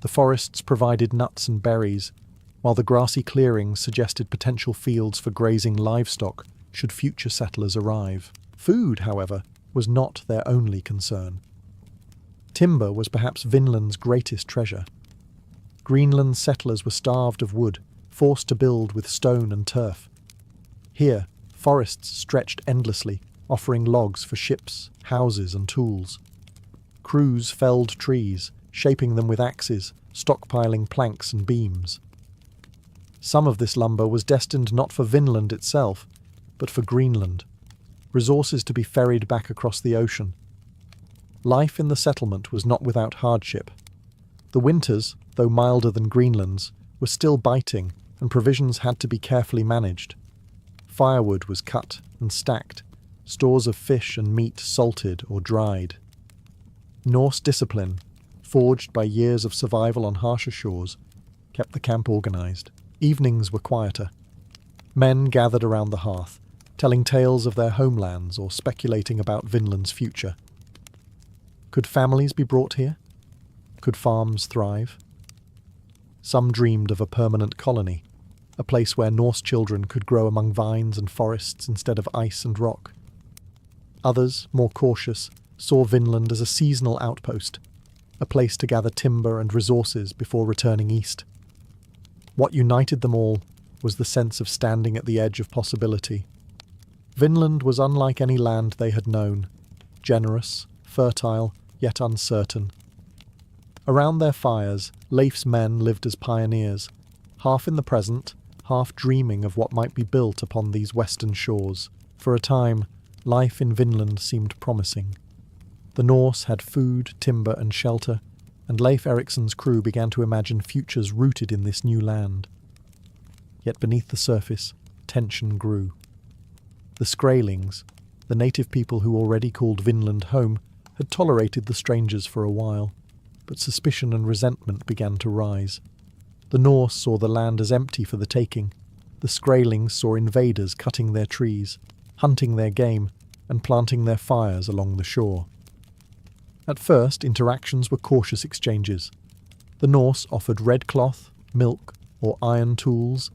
The forests provided nuts and berries, while the grassy clearings suggested potential fields for grazing livestock should future settlers arrive. Food, however, was not their only concern. Timber was perhaps Vinland's greatest treasure. Greenland's settlers were starved of wood, forced to build with stone and turf. Here, forests stretched endlessly, offering logs for ships, houses, and tools. Crews felled trees, shaping them with axes, stockpiling planks and beams. Some of this lumber was destined not for Vinland itself, but for Greenland, resources to be ferried back across the ocean. Life in the settlement was not without hardship. The winters, though milder than Greenland's, were still biting, and provisions had to be carefully managed. Firewood was cut and stacked, stores of fish and meat salted or dried. Norse discipline, forged by years of survival on harsher shores, kept the camp organized. Evenings were quieter. Men gathered around the hearth, telling tales of their homelands or speculating about Vinland's future. Could families be brought here? Could farms thrive? Some dreamed of a permanent colony, a place where Norse children could grow among vines and forests instead of ice and rock. Others, more cautious, saw Vinland as a seasonal outpost, a place to gather timber and resources before returning east. What united them all was the sense of standing at the edge of possibility. Vinland was unlike any land they had known, generous, fertile, yet uncertain. Around their fires, Leif's men lived as pioneers, half in the present, half dreaming of what might be built upon these western shores. For a time, life in Vinland seemed promising. The Norse had food, timber, and shelter, and Leif Eriksson's crew began to imagine futures rooted in this new land. Yet beneath the surface, tension grew. The Skraelings, the native people who already called Vinland home, had tolerated the strangers for a while, but suspicion and resentment began to rise. The Norse saw the land as empty for the taking. The Skraelings saw invaders cutting their trees, hunting their game, and planting their fires along the shore. At first, interactions were cautious exchanges. The Norse offered red cloth, milk, or iron tools,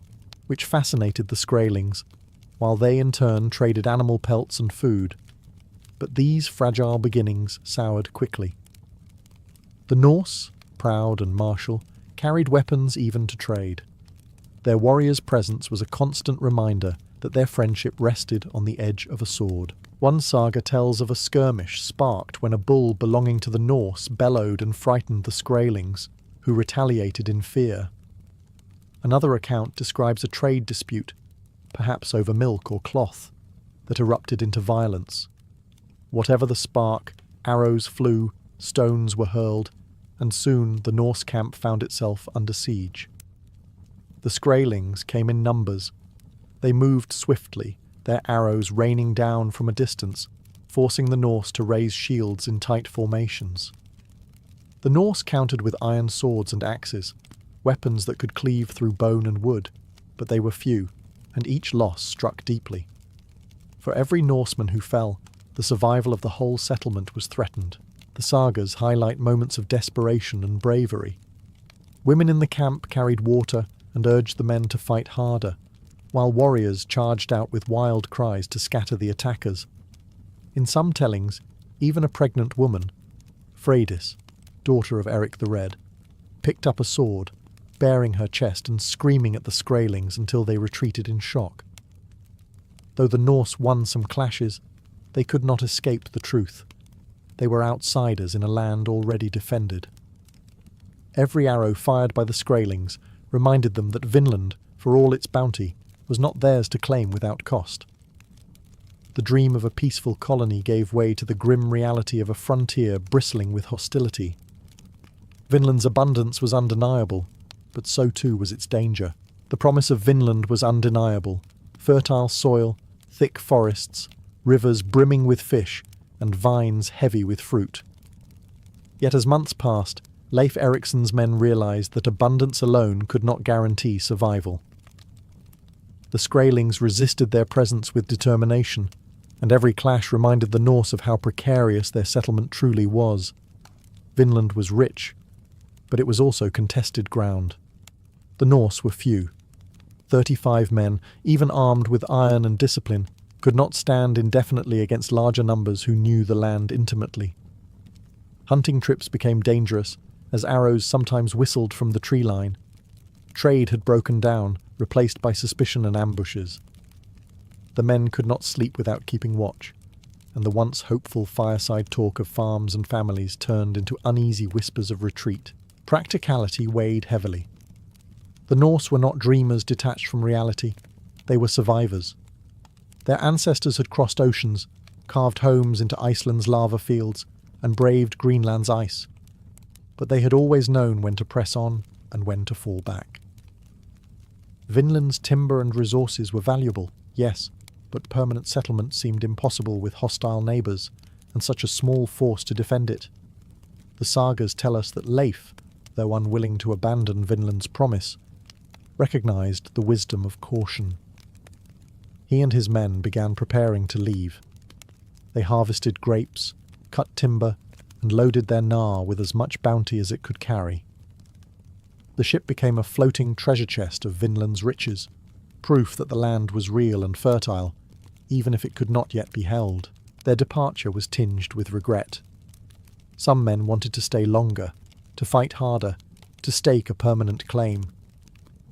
which fascinated the Skraelings, while they in turn traded animal pelts and food. But these fragile beginnings soured quickly. The Norse, proud and martial, carried weapons even to trade. Their warriors' presence was a constant reminder that their friendship rested on the edge of a sword. One saga tells of a skirmish sparked when a bull belonging to the Norse bellowed and frightened the Skraelings, who retaliated in fear. Another account describes a trade dispute, perhaps over milk or cloth, that erupted into violence. Whatever the spark, arrows flew, stones were hurled, and soon the Norse camp found itself under siege. The Skraelings came in numbers. They moved swiftly, their arrows raining down from a distance, forcing the Norse to raise shields in tight formations. The Norse countered with iron swords and axes, weapons that could cleave through bone and wood, but they were few, and each loss struck deeply. For every Norseman who fell, the survival of the whole settlement was threatened. The sagas highlight moments of desperation and bravery. Women in the camp carried water and urged the men to fight harder, while warriors charged out with wild cries to scatter the attackers. In some tellings, even a pregnant woman, Freydis, daughter of Eric the Red, picked up a sword, baring her chest and screaming at the Skraelings until they retreated in shock. Though the Norse won some clashes, they could not escape the truth. They were outsiders in a land already defended. Every arrow fired by the Skraelings reminded them that Vinland, for all its bounty, was not theirs to claim without cost. The dream of a peaceful colony gave way to the grim reality of a frontier bristling with hostility. Vinland's abundance was undeniable, but so too was its danger. The promise of Vinland was undeniable: fertile soil, thick forests, rivers brimming with fish, and vines heavy with fruit. Yet as months passed, Leif Eriksson's men realized that abundance alone could not guarantee survival. The Skraelings resisted their presence with determination, and every clash reminded the Norse of how precarious their settlement truly was. Vinland was rich, but it was also contested ground. The Norse were few. 35 men, even armed with iron and discipline, could not stand indefinitely against larger numbers who knew the land intimately. Hunting trips became dangerous, as arrows sometimes whistled from the tree line. Trade had broken down, replaced by suspicion and ambushes. The men could not sleep without keeping watch, and the once hopeful fireside talk of farms and families turned into uneasy whispers of retreat. Practicality weighed heavily. The Norse were not dreamers detached from reality. They were survivors. Their ancestors had crossed oceans, carved homes into Iceland's lava fields, and braved Greenland's ice. But they had always known when to press on and when to fall back. Vinland's timber and resources were valuable, yes, but permanent settlement seemed impossible with hostile neighbours and such a small force to defend it. The sagas tell us that Leif, though unwilling to abandon Vinland's promise, recognised the wisdom of caution. He and his men began preparing to leave. They harvested grapes, cut timber, and loaded their gnar with as much bounty as it could carry. The ship became a floating treasure chest of Vinland's riches, proof that the land was real and fertile, even if it could not yet be held. Their departure was tinged with regret. Some men wanted to stay longer, to fight harder, to stake a permanent claim.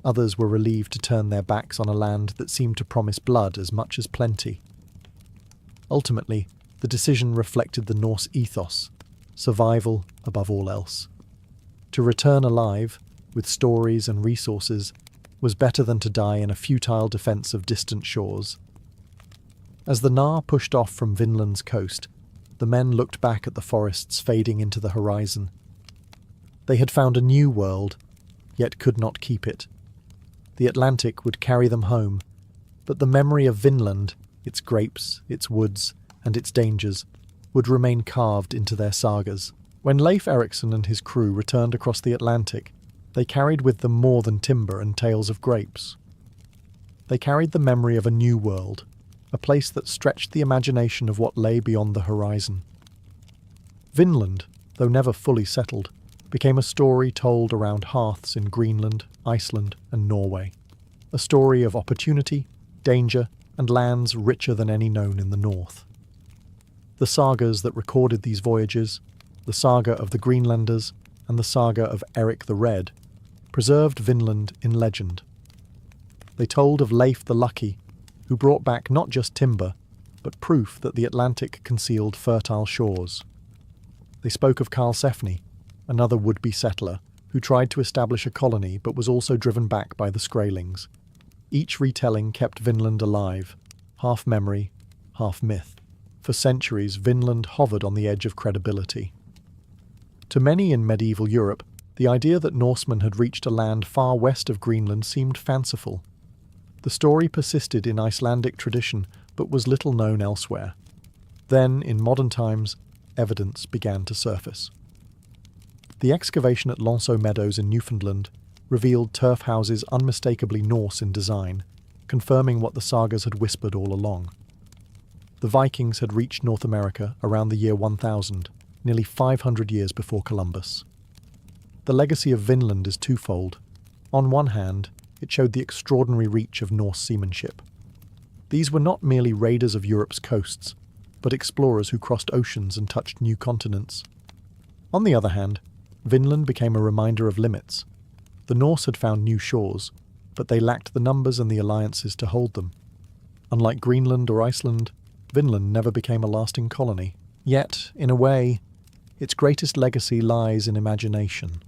Others were relieved to turn their backs on a land that seemed to promise blood as much as plenty. Ultimately, the decision reflected the Norse ethos: survival above all else. To return alive, with stories and resources, was better than to die in a futile defence of distant shores. As the gnar pushed off from Vinland's coast, the men looked back at the forests fading into the horizon. They had found a new world, yet could not keep it. The Atlantic would carry them home, but the memory of Vinland, its grapes, its woods, and its dangers, would remain carved into their sagas. When Leif Eriksson and his crew returned across the Atlantic, they carried with them more than timber and tales of grapes. They carried the memory of a new world, a place that stretched the imagination of what lay beyond the horizon. Vinland, though never fully settled, became a story told around hearths in Greenland, Iceland, and Norway. A story of opportunity, danger, and lands richer than any known in the north. The sagas that recorded these voyages, the saga of the Greenlanders and the saga of Eric the Red, preserved Vinland in legend. They told of Leif the Lucky, who brought back not just timber, but proof that the Atlantic concealed fertile shores. They spoke of Karlsefni, another would-be settler, who tried to establish a colony but was also driven back by the Skraelings. Each retelling kept Vinland alive, half memory, half myth. For centuries, Vinland hovered on the edge of credibility. To many in medieval Europe, the idea that Norsemen had reached a land far west of Greenland seemed fanciful. The story persisted in Icelandic tradition, but was little known elsewhere. Then, in modern times, evidence began to surface. The excavation at Lonceau Meadows in Newfoundland revealed turf houses unmistakably Norse in design, confirming what the sagas had whispered all along. The Vikings had reached North America around the year 1000, nearly 500 years before Columbus. The legacy of Vinland is twofold. On one hand, it showed the extraordinary reach of Norse seamanship. These were not merely raiders of Europe's coasts, but explorers who crossed oceans and touched new continents. On the other hand, Vinland became a reminder of limits. The Norse had found new shores, but they lacked the numbers and the alliances to hold them. Unlike Greenland or Iceland, Vinland never became a lasting colony. Yet, in a way, its greatest legacy lies in imagination.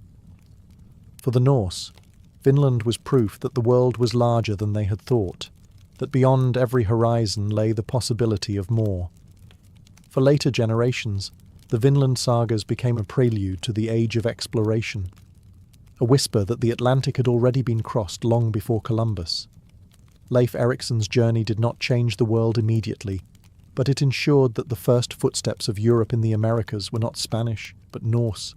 For the Norse, Vinland was proof that the world was larger than they had thought, that beyond every horizon lay the possibility of more. For later generations, the Vinland sagas became a prelude to the age of exploration, a whisper that the Atlantic had already been crossed long before Columbus. Leif Erikson's journey did not change the world immediately, but it ensured that the first footsteps of Europe in the Americas were not Spanish, but Norse.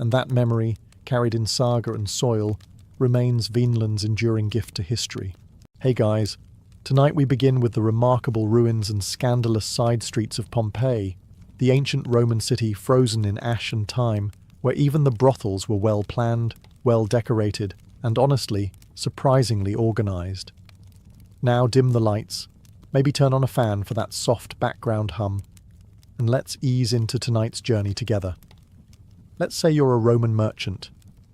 And that memory, carried in saga and soil, remains Vinland's enduring gift to history. Hey guys, tonight we begin with the remarkable ruins and scandalous side streets of Pompeii, the ancient Roman city frozen in ash and time, where even the brothels were well planned, well decorated, and honestly, surprisingly organized. Now dim the lights, maybe turn on a fan for that soft background hum, and let's ease into tonight's journey together. Let's say you're a Roman merchant.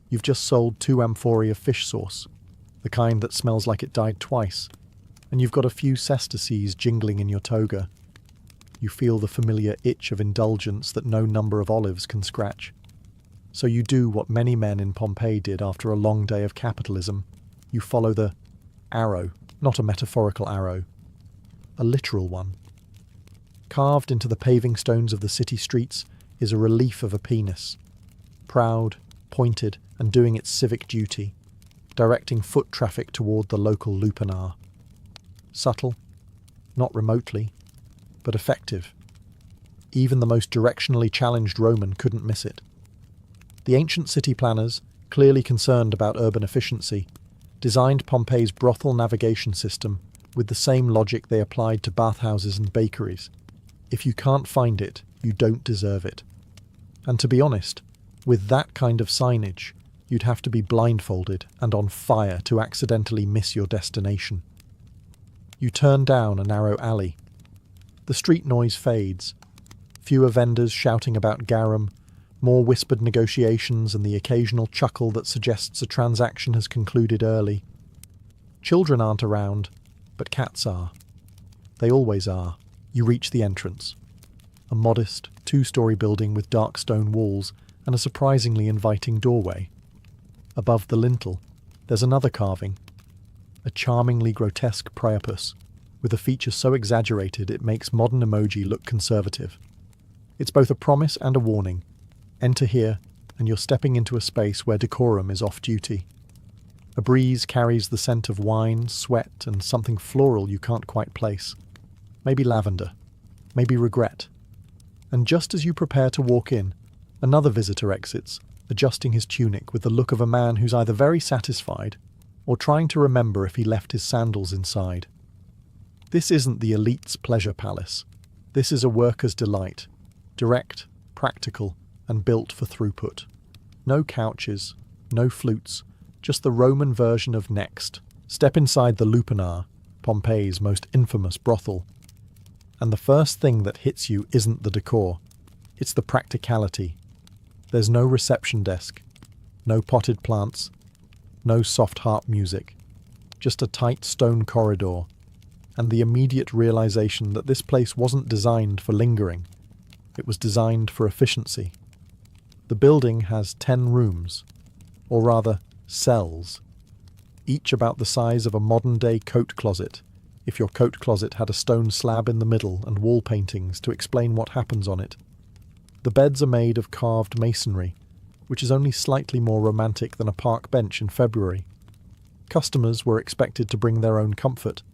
You've just sold 2 amphorae of fish sauce, the kind that smells like it died twice, and you've got a few sesterces jingling in your toga. You feel the familiar itch of indulgence that no number of olives can scratch. So you do what many men in Pompeii did after a long day of capitalism. You follow the arrow, not a metaphorical arrow, a literal one. Carved into the paving stones of the city streets is a relief of a penis, proud, pointed, and doing its civic duty, directing foot traffic toward the local lupanar. Subtle, not remotely, but effective. Even the most directionally challenged Roman couldn't miss it. The ancient city planners, clearly concerned about urban efficiency, designed Pompeii's brothel navigation system with the same logic they applied to bathhouses and bakeries. If you can't find it, you don't deserve it. And to be honest, with that kind of signage, you'd have to be blindfolded and on fire to accidentally miss your destination. You turn down a narrow alley. The street noise fades. Fewer vendors shouting about garum, more whispered negotiations and the occasional chuckle that suggests a transaction has concluded early. Children aren't around, but cats are. They always are. You reach the entrance. A modest, 2-story building with dark stone walls and a surprisingly inviting doorway. Above the lintel, there's another carving. A charmingly grotesque priapus, with a feature so exaggerated it makes modern emoji look conservative. It's both a promise and a warning. Enter here, and you're stepping into a space where decorum is off-duty. A breeze carries the scent of wine, sweat, and something floral you can't quite place. Maybe lavender, maybe regret. And just as you prepare to walk in, another visitor exits, adjusting his tunic with the look of a man who's either very satisfied or trying to remember if he left his sandals inside. This isn't the elite's pleasure palace. This is a worker's delight, direct, practical, and built for throughput. No couches, no flutes, just the Roman version of Next. Step inside the lupanar, Pompeii's most infamous brothel. And the first thing that hits you isn't the decor, it's the practicality. There's no reception desk, no potted plants, no soft harp music, just a tight stone corridor, and the immediate realization that this place wasn't designed for lingering. It was designed for efficiency. The building has 10 rooms, or rather, cells, each about the size of a modern-day coat closet, if your coat closet had a stone slab in the middle and wall paintings to explain what happens on it. The beds are made of carved masonry, which is only slightly more romantic than a park bench in February. Customers were expected to bring their own comfort,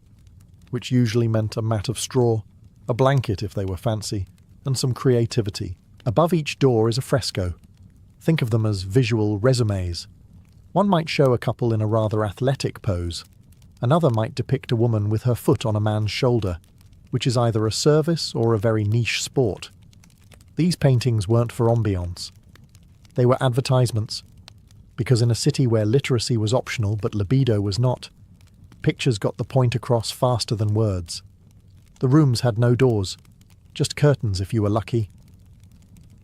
which usually meant a mat of straw, a blanket if they were fancy, and some creativity. Above each door is a fresco. Think of them as visual resumes. One might show a couple in a rather athletic pose. Another might depict a woman with her foot on a man's shoulder, which is either a service or a very niche sport. These paintings weren't for ambiance. They were advertisements, because in a city where literacy was optional but libido was not, pictures got the point across faster than words. The rooms had no doors, just curtains if you were lucky.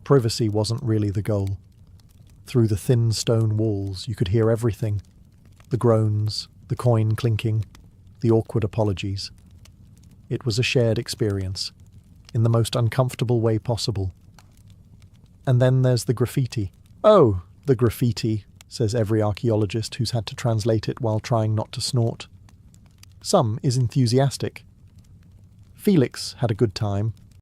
Privacy wasn't really the goal. Through the thin stone walls you could hear everything. The groans, the coin clinking, the awkward apologies. It was a shared experience, in the most uncomfortable way possible. And then there's the graffiti. Oh, the graffiti, says every archaeologist who's had to translate it while trying not to snort. Some is enthusiastic. Felix had a good time,